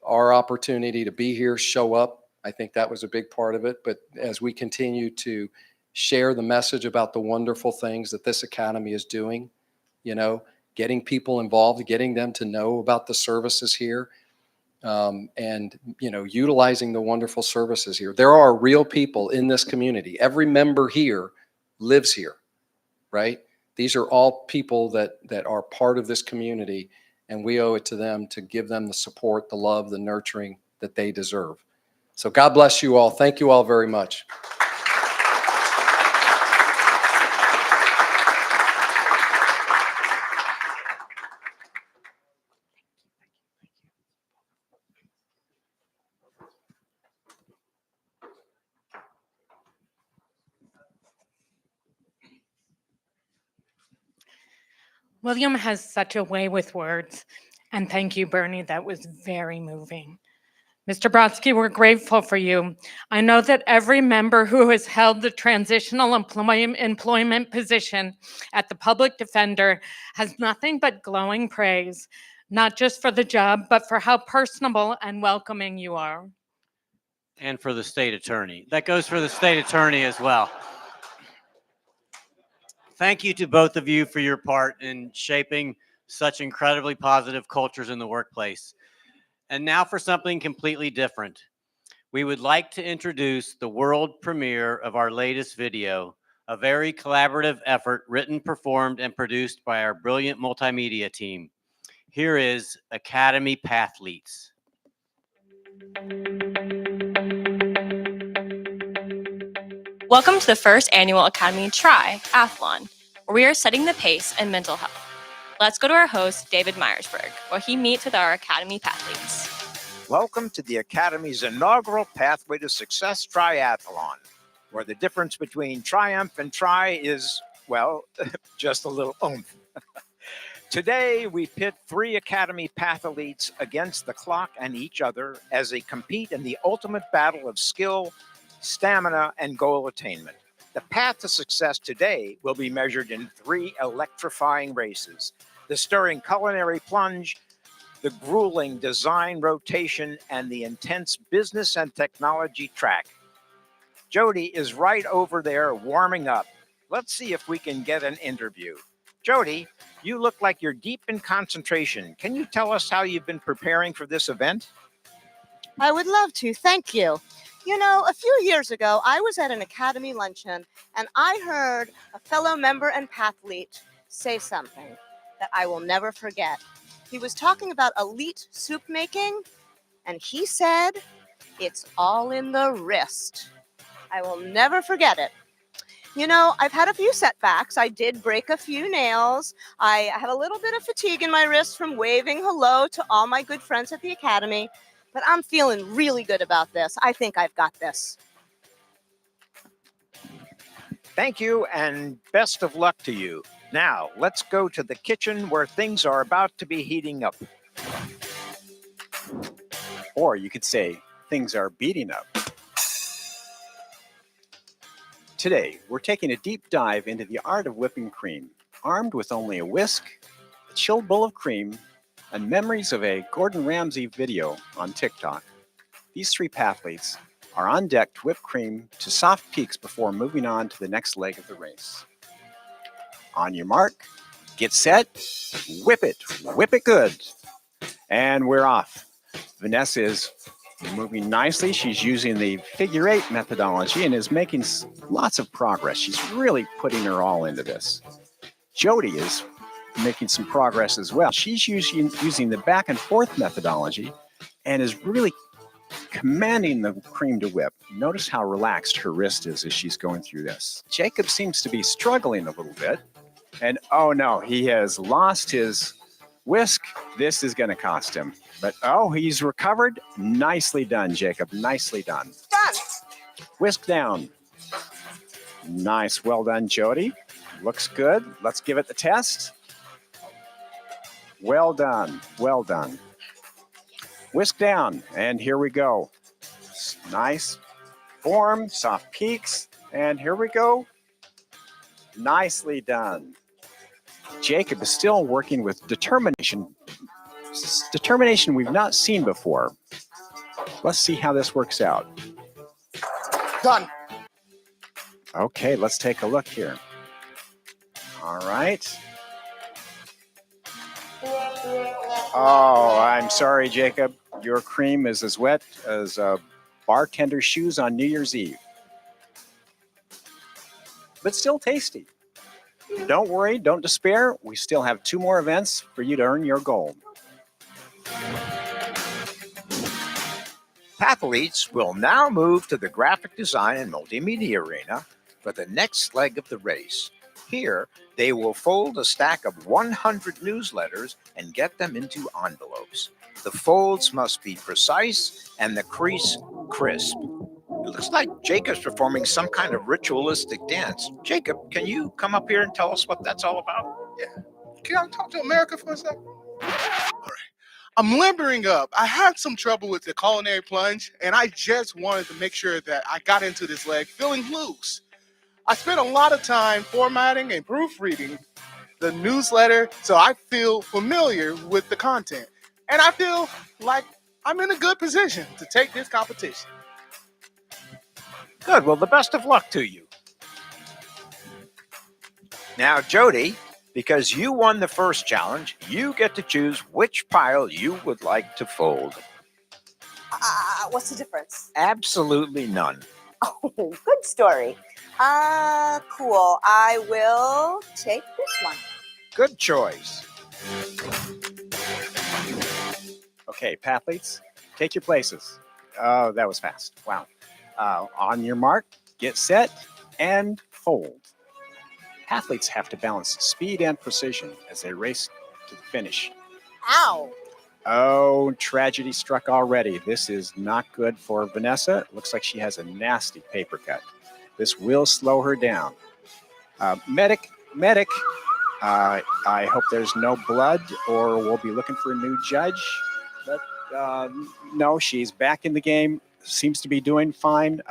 our opportunity to be here, show up, I think that was a big part of it. But as we continue to share the message about the wonderful things that this academy is doing, getting people involved, getting them to know about the services here, and utilizing the wonderful services here. There are real people in this community. Every member here lives here, right? These are all people that are part of this community, and we owe it to them to give them the support, the love, the nurturing that they deserve. So God bless you all. Thank you all very much. William has such a way with words. And thank you, Bernie. That was very moving. Mr. Brodsky, we're grateful for you. I know that every member who has held the transitional employment position at the public defender has nothing but glowing praise, not just for the job, but for how personable and welcoming you are. And for the state attorney. That goes for the state attorney as well. Thank you to both of you for your part in shaping such incredibly positive cultures in the workplace. And now for something completely different. We would like to introduce the world premiere of our latest video, a very collaborative effort written, performed, and produced by our brilliant multimedia team. Here is Academy Pathletes. Welcome to the first annual Academy Try-Athlon, where we are setting the pace in mental health. Let's go to our host, David Myersberg, where he meets with our Academy Pathletes. Welcome to the Academy's inaugural Pathway to Success Try-Athlon, where the difference between triumph and try is, well, just a little oomph. Today, we pit 3 Academy Pathletes against the clock and each other as they compete in the ultimate battle of skill, stamina, and goal attainment. The path to success today will be measured in 3 electrifying races: the stirring culinary plunge, the grueling design rotation, and the intense business and technology track. Jody is right over there warming up. Let's see if we can get an interview. Jody, you look like you're deep in concentration. Can you tell us how you've been preparing for this event? I would love to. Thank you. You know, a few years ago, I was at an Academy luncheon and I heard a fellow member and pathlete say something that I will never forget. He was talking about elite soup making, and he said, "It's all in the wrist." I will never forget it. You know, I've had a few setbacks. I did break a few nails. I have a little bit of fatigue in my wrist from waving hello to all my good friends at the Academy, but I'm feeling really good about this. I think I've got this. Thank you, and best of luck to you. Now, let's go to the kitchen where things are about to be heating up. Or you could say things are beating up. Today, we're taking a deep dive into the art of whipping cream, armed with only a whisk, a chilled bowl of cream, and memories of a Gordon Ramsay video on TikTok. These 3 pathletes are on deck to whip cream to soft peaks before moving on to the next leg of the race. On your mark, get set, whip it good. And we're off. Vanessa is moving nicely. She's using the figure 8 methodology and is making lots of progress. She's really putting her all into this. Jody is making some progress as well. She's using the back and forth methodology and is really commanding the cream to whip. Notice how relaxed her wrist is as she's going through this. Jacob seems to be struggling a little bit. And oh no, he has lost his whisk. This is going to cost him. But oh, he's recovered. Nicely done, Jacob. Nicely done. Done. Whisk down. Nice. Well done, Jody. Looks good. Let's give it the test. Well done. Well done. Whisk down, and here we go. Nice form, soft peaks, and here we go. Nicely done. Jacob is still working with determination we've not seen before. Let's see how this works out. Done. Okay, let's take a look here. All right. Oh, I'm sorry, Jacob. Your cream is as wet as a bartender's shoes on New Year's Eve. But still tasty. Don't worry, don't despair. We still have 2 more events for you to earn your gold. Pathletes will now move to the graphic design and multimedia arena for the next leg of the race. Here, they will fold a stack of 100 newsletters and get them into envelopes. The folds must be precise and the crease crisp. It looks like Jacob's performing some kind of ritualistic dance. Jacob, can you come up here and tell us what that's all about? Can I talk to America for a second? All right. I'm limbering up. I had some trouble with the culinary plunge, and I just wanted to make sure that I got into this leg feeling loose. I spent a lot of time formatting and proofreading the newsletter so I feel familiar with the content. And I feel like I'm in a good position to take this competition. Good. Well, the best of luck to you. Now, Jody, because you won the first challenge, you get to choose which pile you would like to fold. What's the difference? Absolutely none. Oh, good story. Cool. I will take this one. Good choice. Okay, pathletes, take your places. Oh, that was fast. Wow. On your mark, get set, and fold. Athletes have to balance speed and precision as they race to the finish. Ow. Oh, tragedy struck already. This is not good for Vanessa. It looks like she has a nasty paper cut. This will slow her down. Medic. I hope there's no blood or we'll be looking for a new judge. But no, she's back in the game. Seems to be doing fine.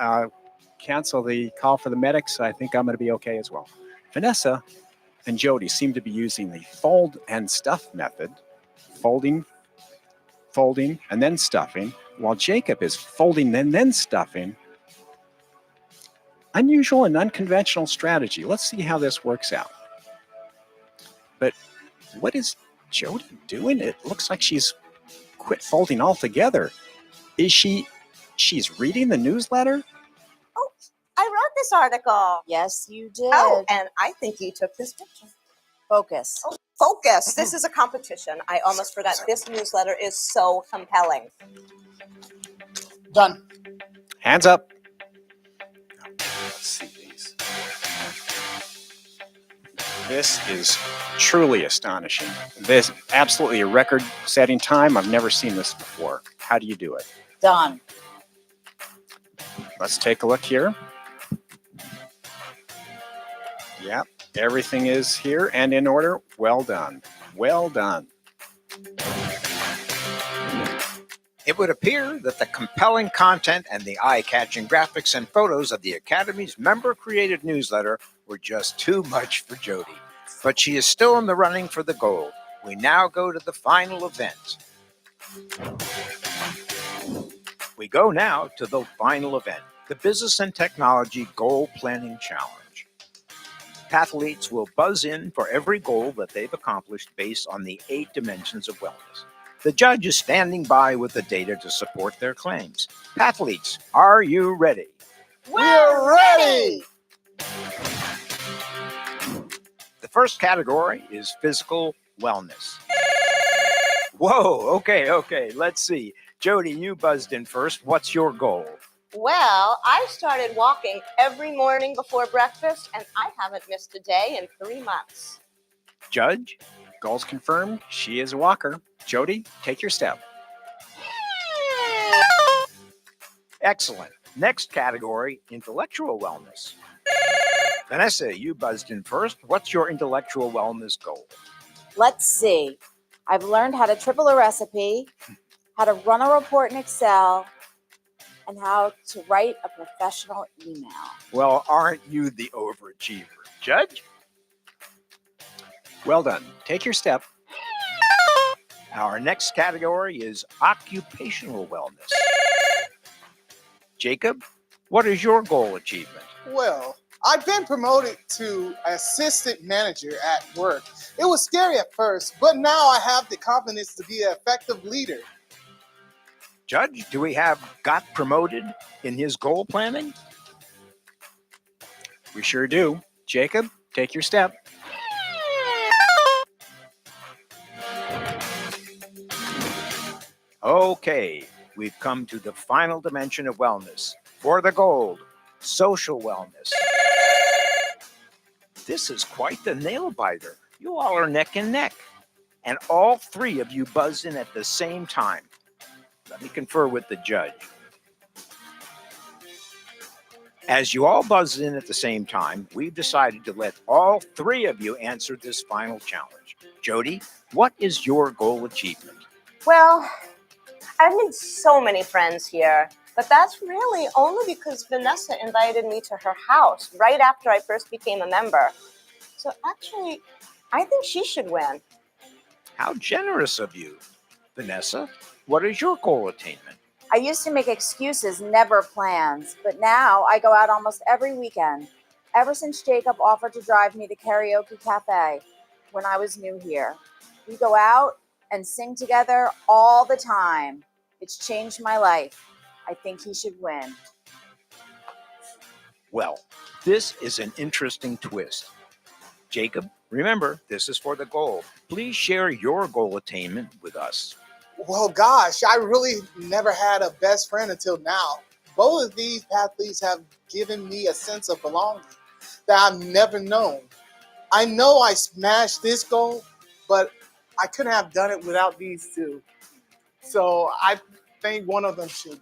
Cancel the call for the medics. I think I'm going to be okay as well. Vanessa and Jody seem to be using the fold and stuff method. Folding, and then stuffing, while Jacob is folding and then stuffing. Unusual and unconventional strategy. Let's see how this works out. But what is Jody doing? It looks like she's quit folding altogether. She's reading the newsletter? Oh, I wrote this article. Yes, you did. Oh, and I think you took this picture. Focus. Oh, focus. This is a competition. I almost forgot. This newsletter is so compelling. Done. Hands up. Let's see these. This is truly astonishing. This absolutely a record-setting time. I've never seen this before. How do you do it? Done. Let's take a look here. Yep, everything is here and in order. Well done. Well done. It would appear that the compelling content and the eye-catching graphics and photos of the Academy's member-created newsletter were just too much for Jody. But she is still in the running for the gold. We now go to the final event. We go now to the final event, the Business and Technology Goal Planning Challenge. Pathletes will buzz in for every goal that they've accomplished based on the 8 dimensions of wellness. The judge is standing by with the data to support their claims. Pathletes, are you ready? We're ready! The first category is physical wellness. Whoa, okay, let's see. Jody, you buzzed in first. What's your goal? Well, I started walking every morning before breakfast, and I haven't missed a day in 3 months. Judge, goals confirmed. She is a walker. Jody, take your step. Excellent. Next category, intellectual wellness. Vanessa, you buzzed in first. What's your intellectual wellness goal? Let's see. I've learned how to triple a recipe, how to run a report in Excel, and how to write a professional email. Well, aren't you the overachiever, Judge? Well done. Take your step. Our next category is occupational wellness. Jacob, what is your goal achievement? Well, I've been promoted to assistant manager at work. It was scary at first, but now I have the confidence to be an effective leader. Judge, do we have got promoted in his goal planning? We sure do. Jacob, take your step. Okay, we've come to the final dimension of wellness. For the gold, social wellness. This is quite the nail biter. You all are neck and neck. And all three of you buzz in at the same time. Let me confer with the judge. As you all buzz in at the same time, we've decided to let all three of you answer this final challenge. Jody, what is your goal achievement? Well, I've made so many friends here, but that's really only because Vanessa invited me to her house right after I first became a member. So actually, I think she should win. How generous of you. Vanessa, what is your goal attainment? I used to make excuses, never plans, but now I go out almost every weekend. Ever since Jacob offered to drive me to Karaoke Cafe when I was new here. We go out and sing together all the time. It's changed my life. I think he should win. Well, this is an interesting twist. Jacob, remember, this is for the goal. Please share your goal attainment with us. Well, gosh, I really never had a best friend until now. Both of these athletes have given me a sense of belonging that I've never known. I know I smashed this goal, but I couldn't have done it without these two. So I think one of them should.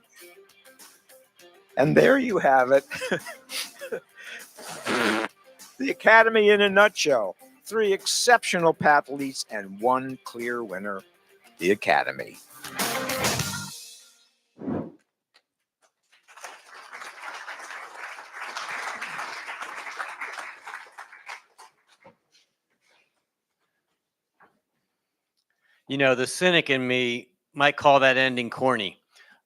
And there you have it. The Academy in a nutshell. 3 exceptional pathletes and 1 clear winner. The Academy. You know, the cynic in me might call that ending corny,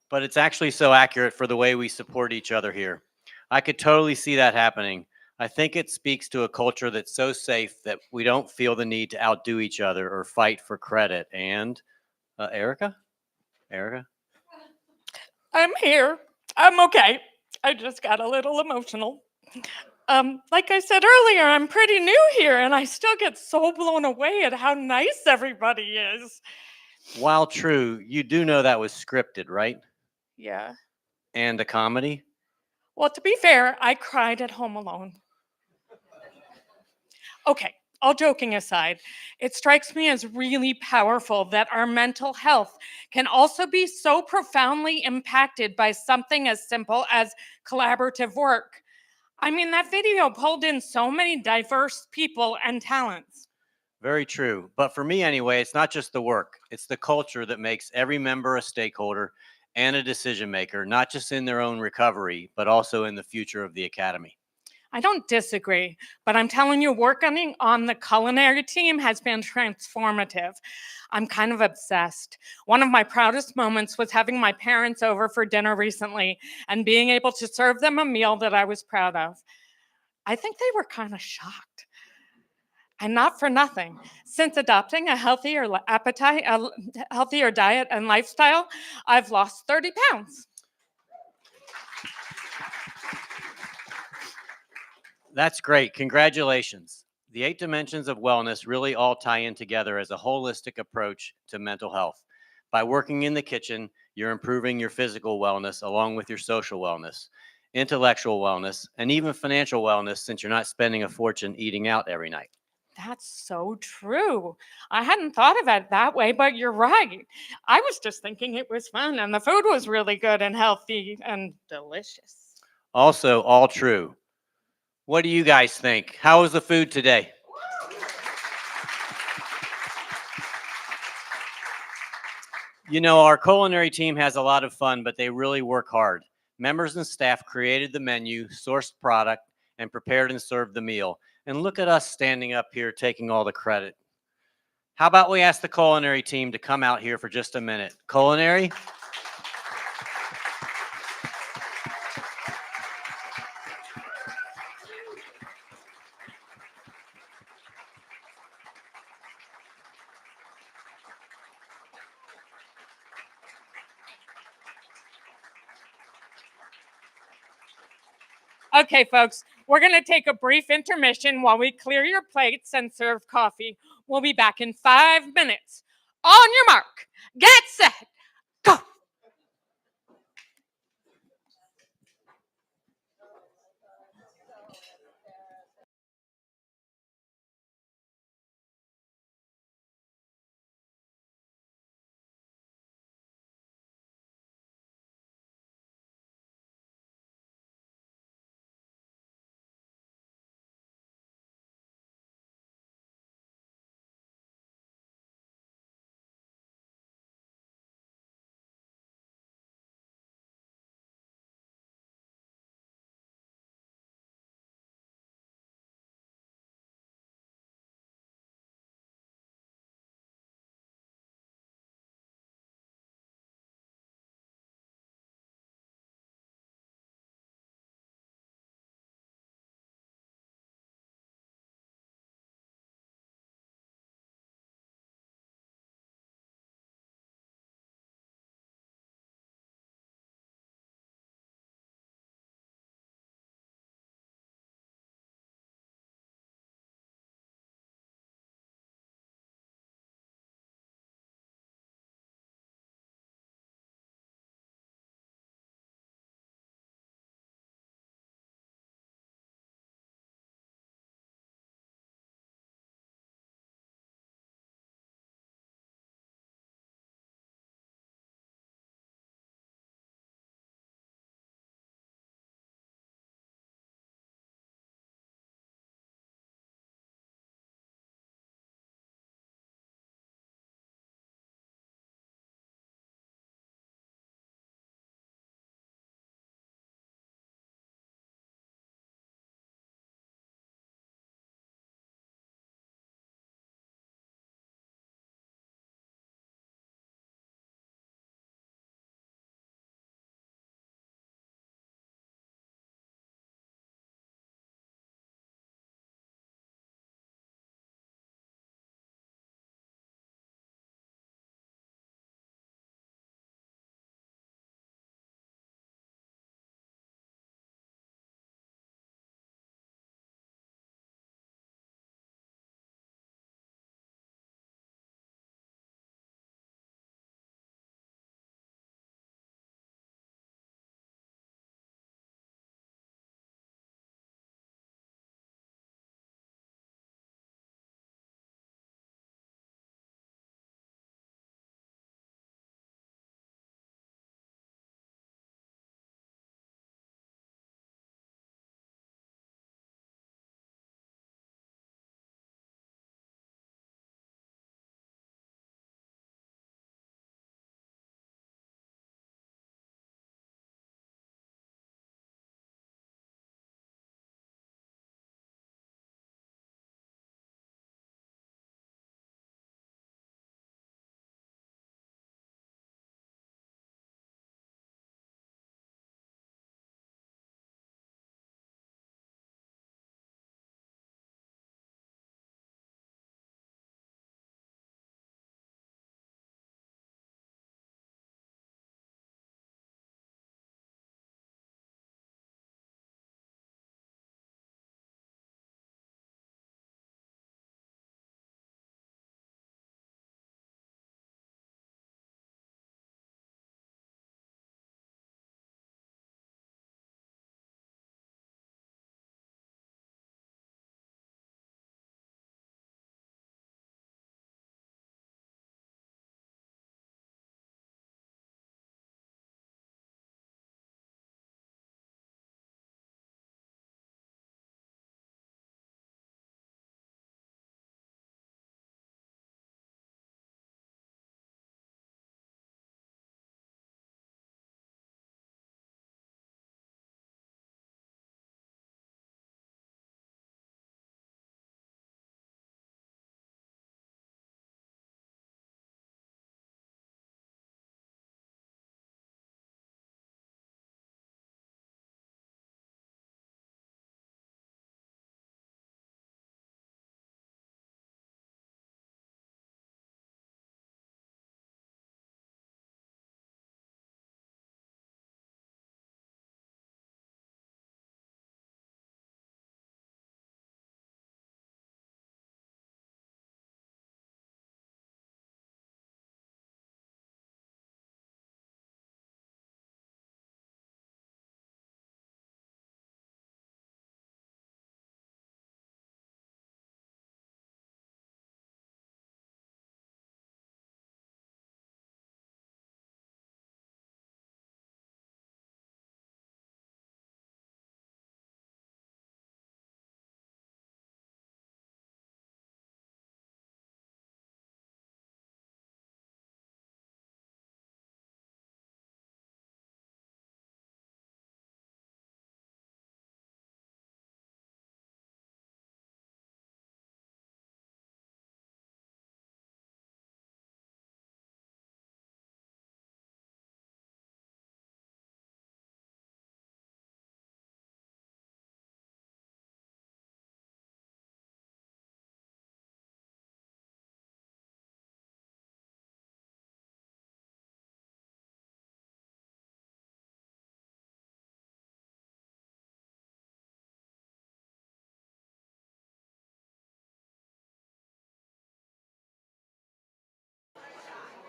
but it's actually so accurate for the way we support each other here. I could totally see that happening. I think it speaks to a culture that's so safe that we don't feel the need to outdo each other or fight for credit. And Erica? I'm here. I'm okay. I just got a little emotional. Like I said earlier, I'm pretty new here and I still get so blown away at how nice everybody is. While true, you do know that was scripted, right? Yeah. And a comedy? Well, to be fair, I cried at home alone. Okay, all joking aside, it strikes me as really powerful that our mental health can also be so profoundly impacted by something as simple as collaborative work. I mean, that video pulled in so many diverse people and talents. Very true. But for me anyway, it's not just the work. It's the culture that makes every member a stakeholder and a decision maker, not just in their own recovery, but also in the future of the Academy. I don't disagree, but I'm telling you, working on the culinary team has been transformative. I'm kind of obsessed. One of my proudest moments was having my parents over for dinner recently and being able to serve them a meal that I was proud of. I think they were kind of shocked. And not for nothing. Since adopting a healthier appetite, a healthier diet and lifestyle, I've lost 30 pounds. That's great. Congratulations. The 8 dimensions of wellness really all tie in together as a holistic approach to mental health. By working in the kitchen, you're improving your physical wellness along with your social wellness, intellectual wellness, and even financial wellness since you're not spending a fortune eating out every night. That's so true. I hadn't thought of it that way, but you're right. I was just thinking it was fun and the food was really good and healthy and delicious. Also, all true. What do you guys think? How was the food today? You know, our culinary team has a lot of fun, but they really work hard. Members and staff created the menu, sourced product, and prepared and served the meal. And look at us standing up here taking all the credit. How about we ask the culinary team to come out here for just a minute? Culinary? Okay, folks, we're going to take a brief intermission while we clear your plates and serve coffee. We'll be back in 5 minutes. On your mark, get set, go.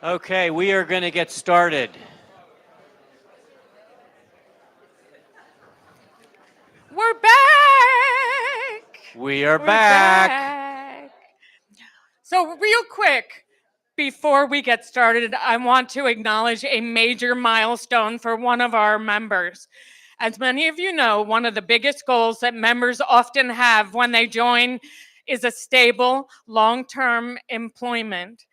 Okay, we are going to get started. We're back. We are We're back. back. So, real quick, before we get started, I want to acknowledge a major milestone for one of our members. As many of you know, one of the biggest goals that members often have when they join is a stable, long-term employment.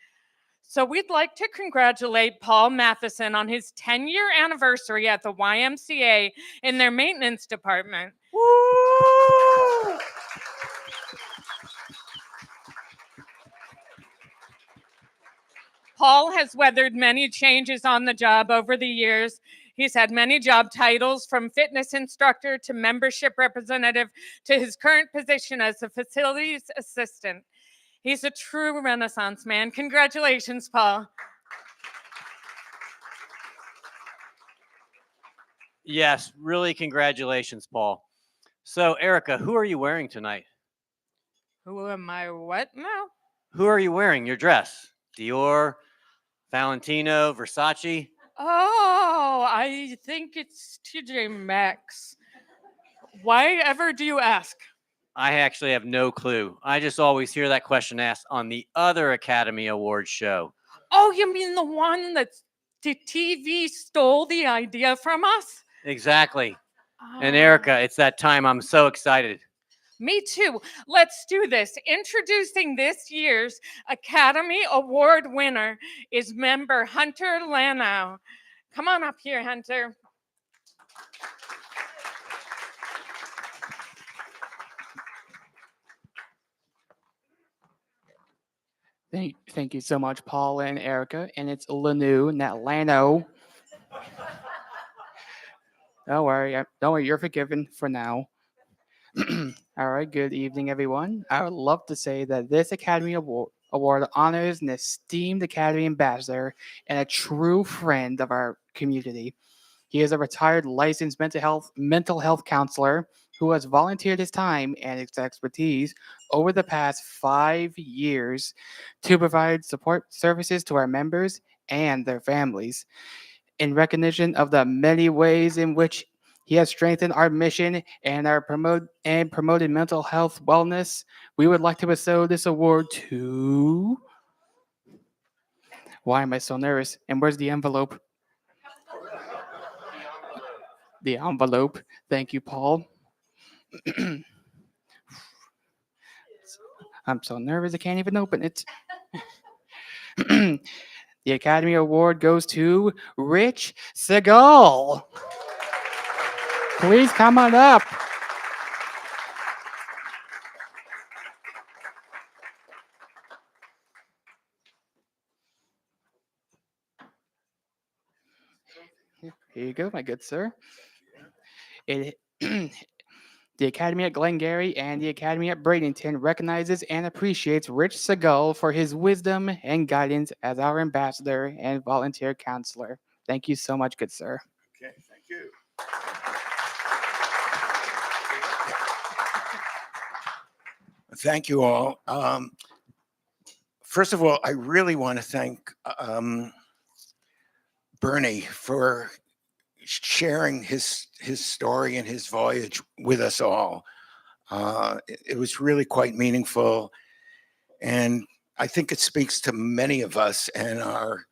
So we'd like to congratulate Paul Matheson on his 10-year anniversary at the YMCA in their maintenance department. Woo! Paul has weathered many changes on the job over the years. He's had many job titles, from fitness instructor to membership representative to his current position as a facilities assistant. He's a true Renaissance man. Congratulations, Paul. Yes, really congratulations, Paul. So, Erica, who are you wearing tonight? Who am I what now? Who are you wearing? Your dress? Dior, Valentino, Versace? Oh, I think it's TJ Maxx. Why ever do you ask? I actually have no clue. I just always hear that question asked on the other Academy Awards show. Oh, you mean the one that the TV stole the idea from us? Exactly. And Oh. Erica, it's that time. I'm so excited. Me too. Let's do this. Introducing this year's Academy Award winner is member Hunter Lanow. Come on up here, Hunter. Thank you so much, Paul and Erica. And it's Lanu, not Lano. Don't worry, you're forgiven for now. All right, good evening, everyone. I would love to say that this Academy Award honors an esteemed Academy ambassador and a true friend of our community. He is a retired licensed mental health counselor who has volunteered his time and his expertise over the past 5 years to provide support services to our members and their families. In recognition of the many ways in which he has strengthened our mission and promoted mental health wellness, we would like to bestow this award to. Why am I so nervous? And where's the envelope? The envelope. Thank you, Paul. I'm so nervous I can't even open it. The Academy Award goes to Rich Segal. Please come on up. Here you go, my good sir. The Academy at Glengarry and the Academy at Bradenton recognizes and appreciates Rich Segal for his wisdom and guidance as our ambassador and volunteer counselor. Thank you so much, good sir. Okay, thank you. Thank you all. First of all, I really want to thank Bernie for sharing his story and his voyage with us all. It was really quite meaningful, and I think it speaks to many of us and our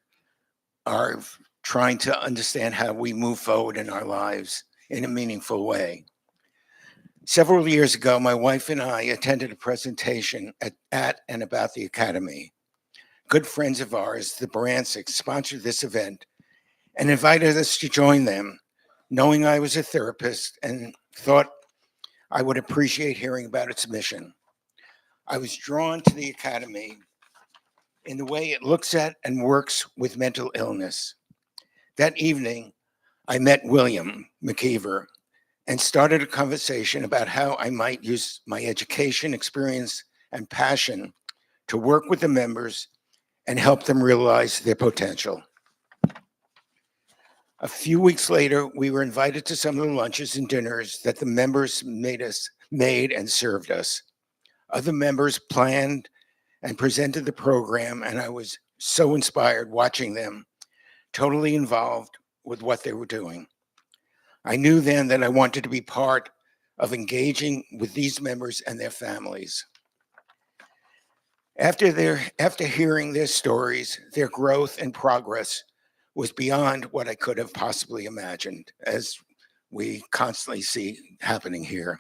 trying to understand how we move forward in our lives in a meaningful way. Several years ago, my wife and I attended a presentation at and about the Academy. Good friends of ours, the Baransics, sponsored this event and invited us to join them, knowing I was a therapist and thought I would appreciate hearing about its mission. I was drawn to the Academy in the way it looks at and works with mental illness. That evening, I met William McKeever and started a conversation about how I might use my education, experience, and passion to work with the members and help them realize their potential. A few weeks later, we were invited to some of the lunches and dinners that the members made and served us. Other members planned and presented the program, and I was so inspired watching them, totally involved with what they were doing. I knew then that I wanted to be part of engaging with these members and their families. After hearing their stories, their growth and progress was beyond what I could have possibly imagined, as we constantly see happening here.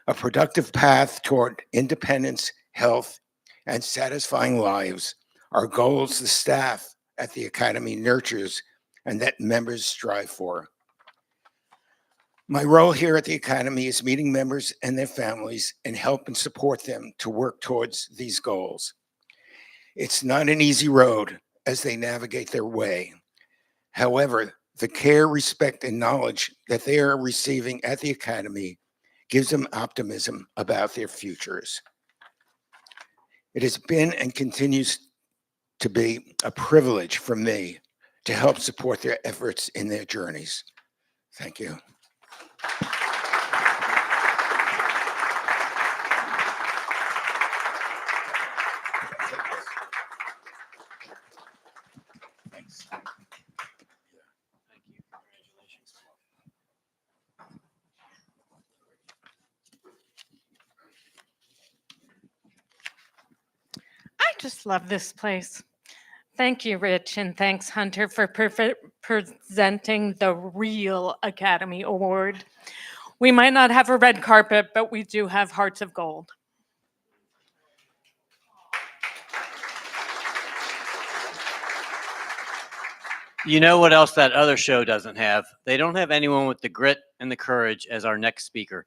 A productive path toward independence, health, and satisfying lives are goals the staff at the Academy nurtures and that members strive for. My role here at the Academy is meeting members and their families and help and support them to work towards these goals. It's not an easy road as they navigate their way. However, the care, respect, and knowledge that they are receiving at the Academy gives them optimism about their futures. It has been and continues to be a privilege for me to help support their efforts in their journeys. Thank you. I just love this place. Thank you, Rich, and thanks, Hunter, for presenting the real Academy Award. We might not have a red carpet, but we do have hearts of gold. You know what else that other show doesn't have? They don't have anyone with the grit and the courage as our next speaker.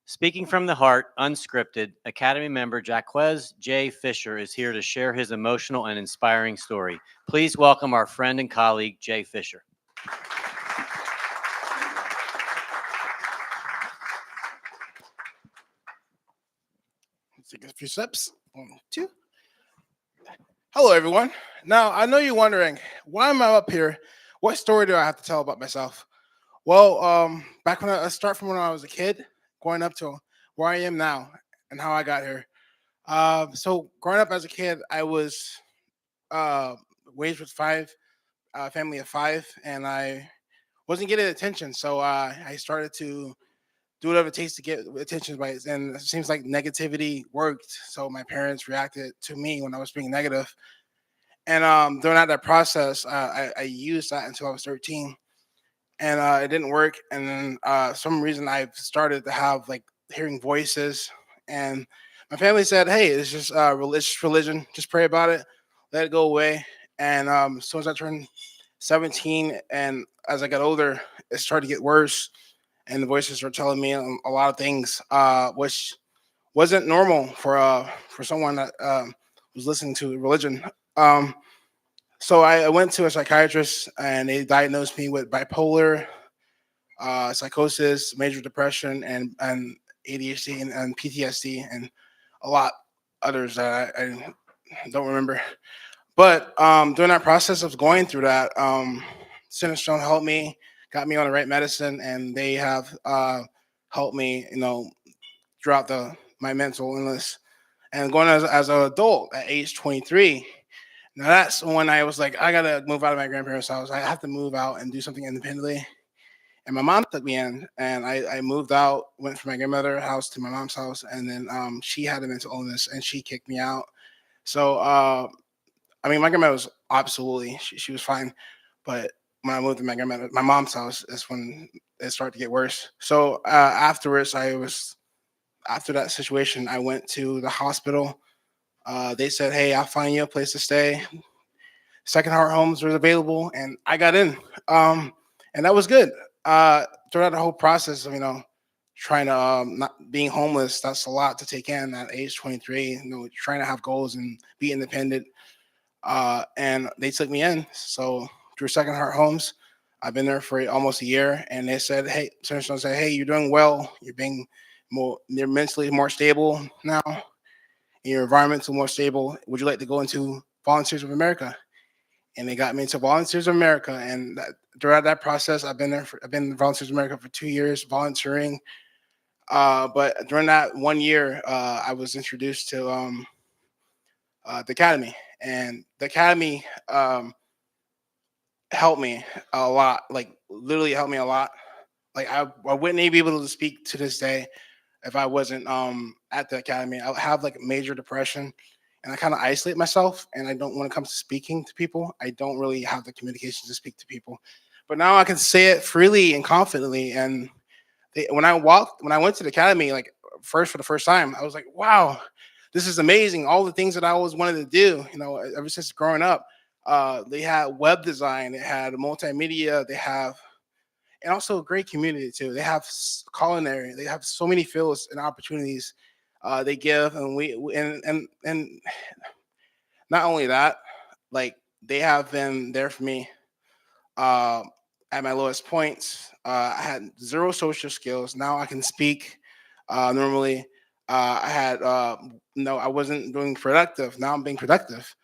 Speaking from the heart, unscripted, Academy member Jaquez J. Fisher is here to share his emotional and inspiring story. Please welcome our friend and colleague, Jay Fisher. Let's take a few steps. 1, 2. Hello, everyone. Now, I know you're wondering, why am I up here? What story do I have to tell about myself? Well, back when I start from when I was a kid, going up to where I am now and how I got here. So growing up as a kid, I was raised with family of 5, and I wasn't getting attention. So I started to do whatever it takes to get attention by it. And it seems like negativity worked. So my parents reacted to me when I was being negative. And during that process, I used that until I was 13. And it didn't work. And then some reason I started to have like hearing voices. And my family said, hey, it's just religion. Just pray about it. Let it go away. And as soon as I turned 17 and as I got older, it started to get worse. And the voices were telling me a lot of things, which wasn't normal for someone that was listening to religion. So I went to a psychiatrist, and they diagnosed me with bipolar, psychosis, major depression, and ADHD and PTSD, and a lot others that I don't remember. But during that process of going through that, Centerstone helped me, got me on the right medicine, and they have helped me, throughout my mental illness. And going as an adult at age 23, now that's when I was like, I gotta move out of my grandparents' house. I have to move out and do something independently. And my mom took me in, and I moved out, went from my grandmother's house to my mom's house, and then she had a mental illness, and she kicked me out. So I mean, my grandmother was absolutely, she was fine, but when I moved to my mom's house, is when it started to get worse. So afterwards, after that situation, I went to the hospital. They said, hey, I'll find you a place to stay. Second Heart Homes was available, and I got in. And that was good. Throughout the whole process of, trying to not being homeless, that's a lot to take in at age 23, trying to have goals and be independent. And they took me in. So through Second Heart Homes, I've been there for almost a year, and they said, hey, Centerstone said, hey, you're doing well. You're mentally more stable now. Your environmental more stable. Would you like to go into Volunteers of America? And they got me into Volunteers of America. And throughout that process, I've been in Volunteers of America for 2 years volunteering. But during that 1 year, I was introduced to the academy, and the academy helped me a lot. Like literally helped me a lot. Like I wouldn't be able to speak to this day if I wasn't at the academy. I have like major depression, and I kind of isolate myself, and I don't when it comes to speaking to people, I don't really have the communication to speak to people. But now I can say it freely and confidently. And when I went to the academy, like for the first time, I was like, wow, this is amazing. All the things that I always wanted to do, ever since growing up. They had web design, they had multimedia, they have, and also a great community too. They have culinary, they have so many fields and opportunities they give, and and not only that, like they have been there for me uh, at my lowest points. I had zero social skills. Now I can speak normally. I had no, I wasn't doing productive. Now I'm being productive.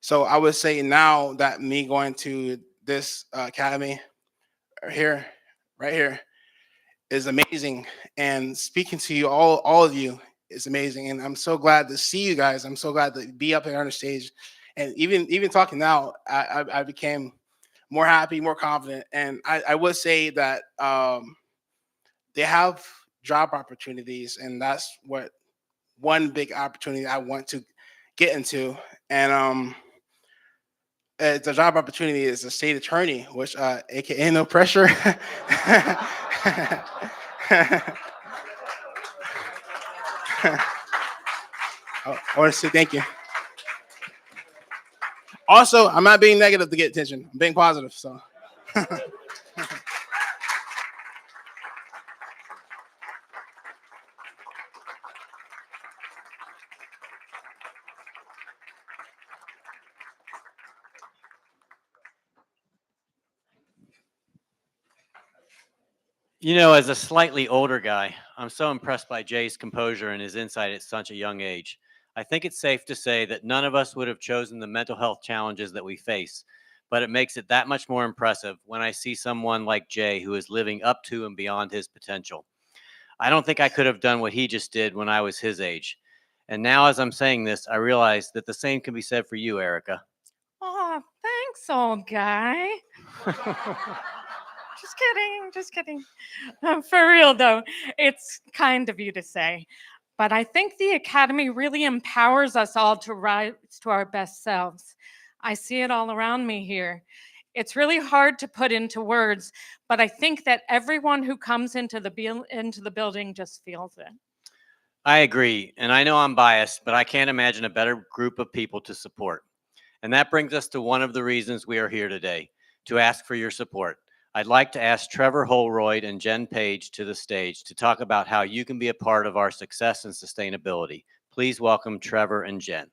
So I would say now that me going to this academy here, right here, is amazing, and speaking to you all of you is amazing. And I'm so glad to see you guys. I'm so glad to be up here on the stage, and even talking now, I became more happy, more confident. And I would say that they have job opportunities, and that's what one big opportunity I want to get into. And the job opportunity is a state attorney, which aka no pressure. I want to say thank you. Also, I'm not being negative to get attention. I'm being positive. So. As a slightly older guy, I'm so impressed by Jay's composure and his insight at such a young age. I think it's safe to say that none of us would have chosen the mental health challenges that we face, but it makes it that much more impressive when I see someone like Jay who is living up to and beyond his potential. I don't think I could have done what he just did when I was his age. And now, as I'm saying this, I realize that the same can be said for you, Erica. Oh, thanks, old guy. Just kidding. For real, though, it's kind of you to say. But I think the Academy really empowers us all to rise to our best selves. I see it all around me here. It's really hard to put into words, but I think that everyone who comes into the building just feels it. I agree, and I know I'm biased, but I can't imagine a better group of people to support. And that brings us to one of the reasons we are here today, to ask for your support. I'd like to ask Trevor Holroyd and Jen Page to the stage to talk about how you can be a part of our success and sustainability. Please welcome Trevor and Jen.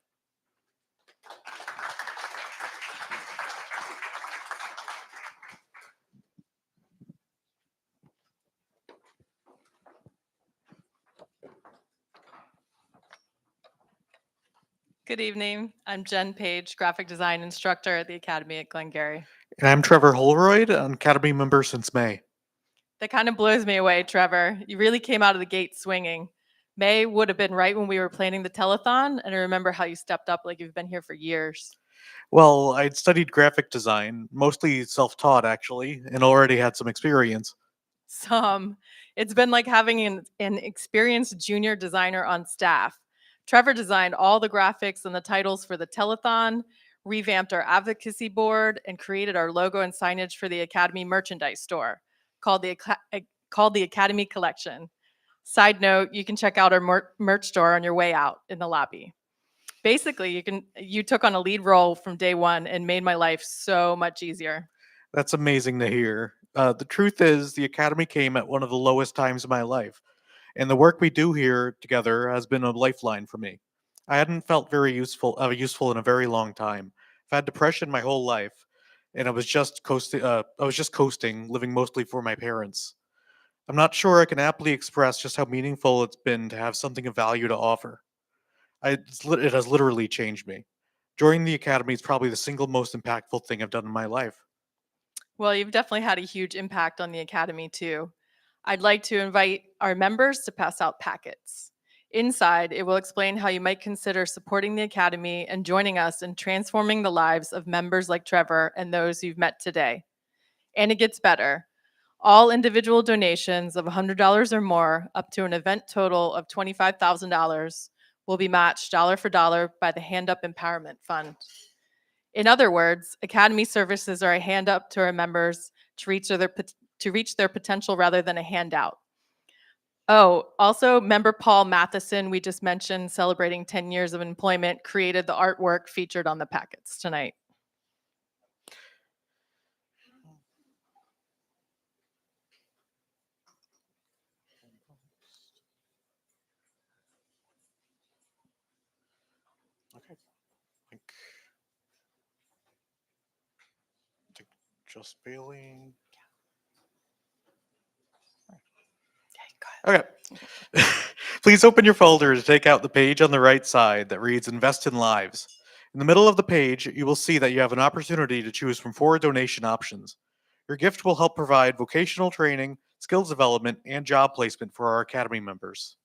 Good evening. I'm Jen Page, graphic design instructor at the Academy at Glengarry. And I'm Trevor Holroyd, an Academy member since May. That kind of blows me away, Trevor. You really came out of the gate swinging. May would have been right when we were planning the telethon, and I remember how you stepped up like you've been here for years. Well, I'd studied graphic design, mostly self-taught actually, and already had some experience. It's been like having an experienced junior designer on staff. Trevor designed all the graphics and the titles for the telethon, revamped our advocacy board, and created our logo and signage for the Academy merchandise store called the Academy Collection. Side note, you can check out our merch store on your way out in the lobby. Basically, you took on a lead role from day one and made my life so much easier. That's amazing to hear. The truth is, the Academy came at one of the lowest times of my life, and the work we do here together has been a lifeline for me. I hadn't felt very useful in a very long time. I've had depression my whole life, and I was just coasting, living mostly for my parents. I'm not sure I can aptly express just how meaningful it's been to have something of value to offer. It has literally changed me. Joining the Academy is probably the single most impactful thing I've done in my life. Well, you've definitely had a huge impact on the Academy too. I'd like to invite our members to pass out packets. Inside, it will explain how you might consider supporting the Academy and joining us in transforming the lives of members like Trevor and those you've met today. And it gets better. All individual donations of $100 or more, up to an event total of $25,000, will be matched dollar for dollar by the Hand Up Empowerment Fund. In other words, Academy services are a hand up to our members to reach their potential rather than a handout. Oh, also, member Paul Matheson, we just mentioned, celebrating 10 years of employment, created the artwork featured on the packets tonight. Okay. I think just Bailey. Okay. Please open your folder to take out the page on the right side that reads Invest in Lives. In the middle of the page, you will see that you have an opportunity to choose from 4 donation options. Your gift will help provide vocational training, skills development, and job placement for our Academy members.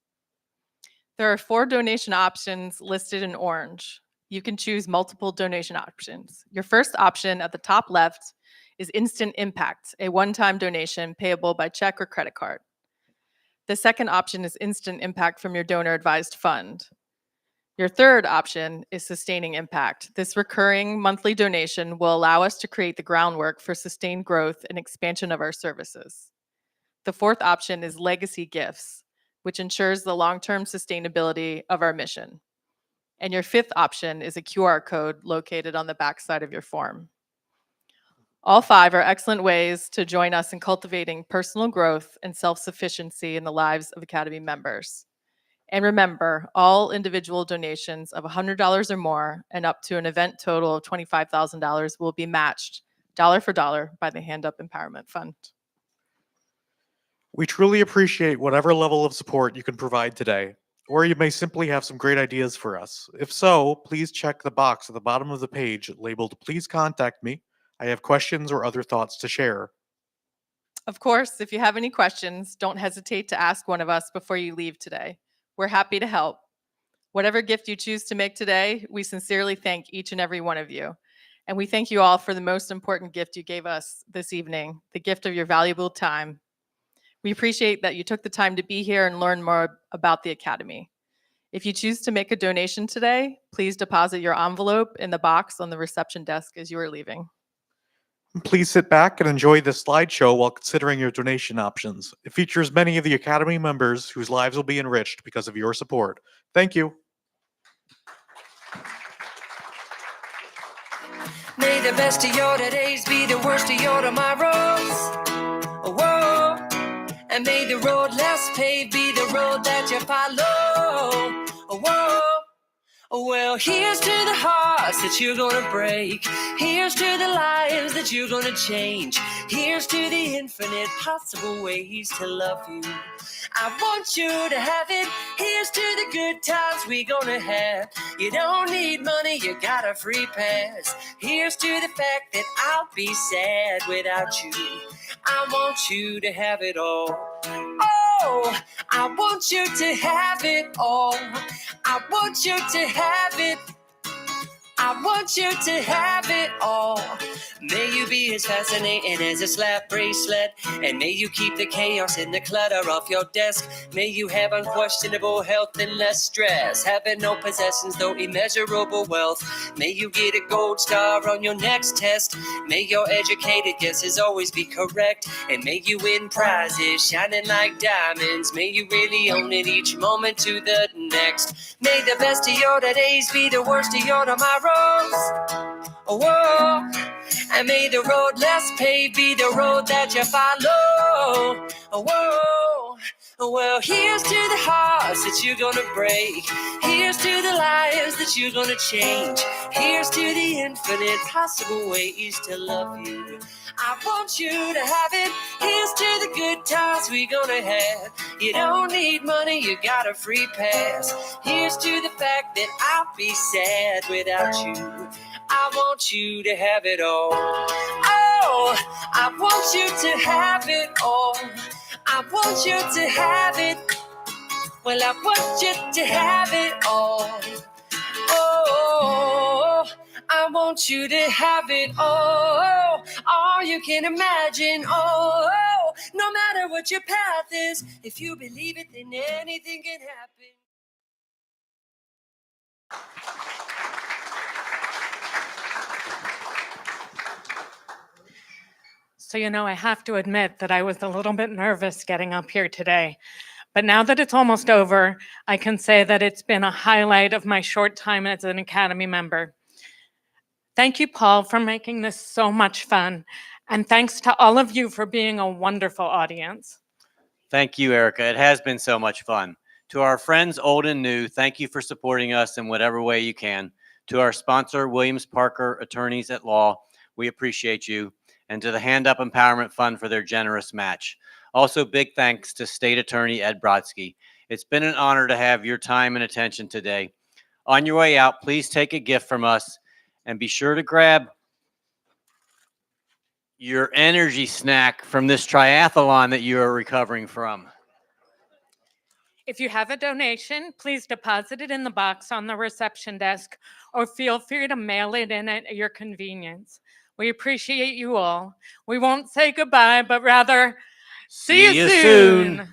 There are 4 donation options listed in orange. You can choose multiple donation options. Your first option at the top left is Instant Impact, a one-time donation payable by check or credit card. The second option is Instant Impact from your donor-advised fund. Your third option is Sustaining Impact. This recurring monthly donation will allow us to create the groundwork for sustained growth and expansion of our services. The fourth option is Legacy Gifts, which ensures the long-term sustainability of our mission. And your fifth option is a QR code located on the backside of your form. All 5 are excellent ways to join us in cultivating personal growth and self-sufficiency in the lives of Academy members. And remember, all individual donations of $100 or more and up to an event total of $25,000 will be matched dollar for dollar by the Hand Up Empowerment Fund. We truly appreciate whatever level of support you can provide today, or you may simply have some great ideas for us. If so, please check the box at the bottom of the page labeled Please Contact Me. I have questions or other thoughts to share. Of course, if you have any questions, don't hesitate to ask one of us before you leave today. We're happy to help. Whatever gift you choose to make today, we sincerely thank each and every one of you. And we thank you all for the most important gift you gave us this evening, the gift of your valuable time. We appreciate that you took the time to be here and learn more about the Academy. If you choose to make a donation today, please deposit your envelope in the box on the reception desk as you are leaving. Please sit back and enjoy this slideshow while considering your donation options. It features many of the Academy members whose lives will be enriched because of your support. Thank you. May the best of your days be the worst of your tomorrows. Whoa. And may the road less paved be the road that you follow. Whoa. Well, here's to the hearts that you're gonna break. Here's to the lives that you're gonna change. Here's to the infinite possible ways to love you. I want you to have it. Here's to the good times we gonna have. You don't need money, you got a free pass. Here's to the fact that I'll be sad without you. I want you to have it all. Oh, I want you to have it all. I want you to have it. I want you to have it all. May you be as fascinating as a slap bracelet, and may you keep the chaos and the clutter off your desk. May you have unquestionable health and less stress, having no possessions though immeasurable wealth. May you get a gold star on your next test. May your educated guesses always be correct, and may you win prizes shining like diamonds. May you really own it each moment to the next. May the best of your days be the worst of your tomorrows. Whoa. And may the road less paved be the road that you follow. Whoa. Well, here's to the hearts that you're gonna break. Here's to the lives that you're gonna change. Here's to the infinite possible ways to love you. I want you to have it. Here's to the good times we gonna have. You don't need money, you got a free pass. Here's to the fact that I'll be sad without you. I want you to have it all. Oh, I want you to have it all. I want you to have it. Well, I want you to have it all. Oh, I want you to have it all you can imagine. Oh, no matter what your path is, if you believe it, then anything can happen. So, I have to admit that I was a little bit nervous getting up here today. But now that it's almost over, I can say that it's been a highlight of my short time as an Academy member. Thank you, Paul, for making this so much fun. And thanks to all of you for being a wonderful audience. Thank you, Erica. It has been so much fun. To our friends old and new, thank you for supporting us in whatever way you can. To our sponsor, Williams Parker Attorneys at Law, we appreciate you. And to the Hand Up Empowerment Fund for their generous match. Also, big thanks to State Attorney Ed Brodsky. It's been an honor to have your time and attention today. On your way out, please take a gift from us and be sure to grab your energy snack from this triathlon that you are recovering from. If you have a donation, please deposit it in the box on the reception desk or feel free to mail it in at your convenience. We appreciate you all. We won't say goodbye, but rather see you soon.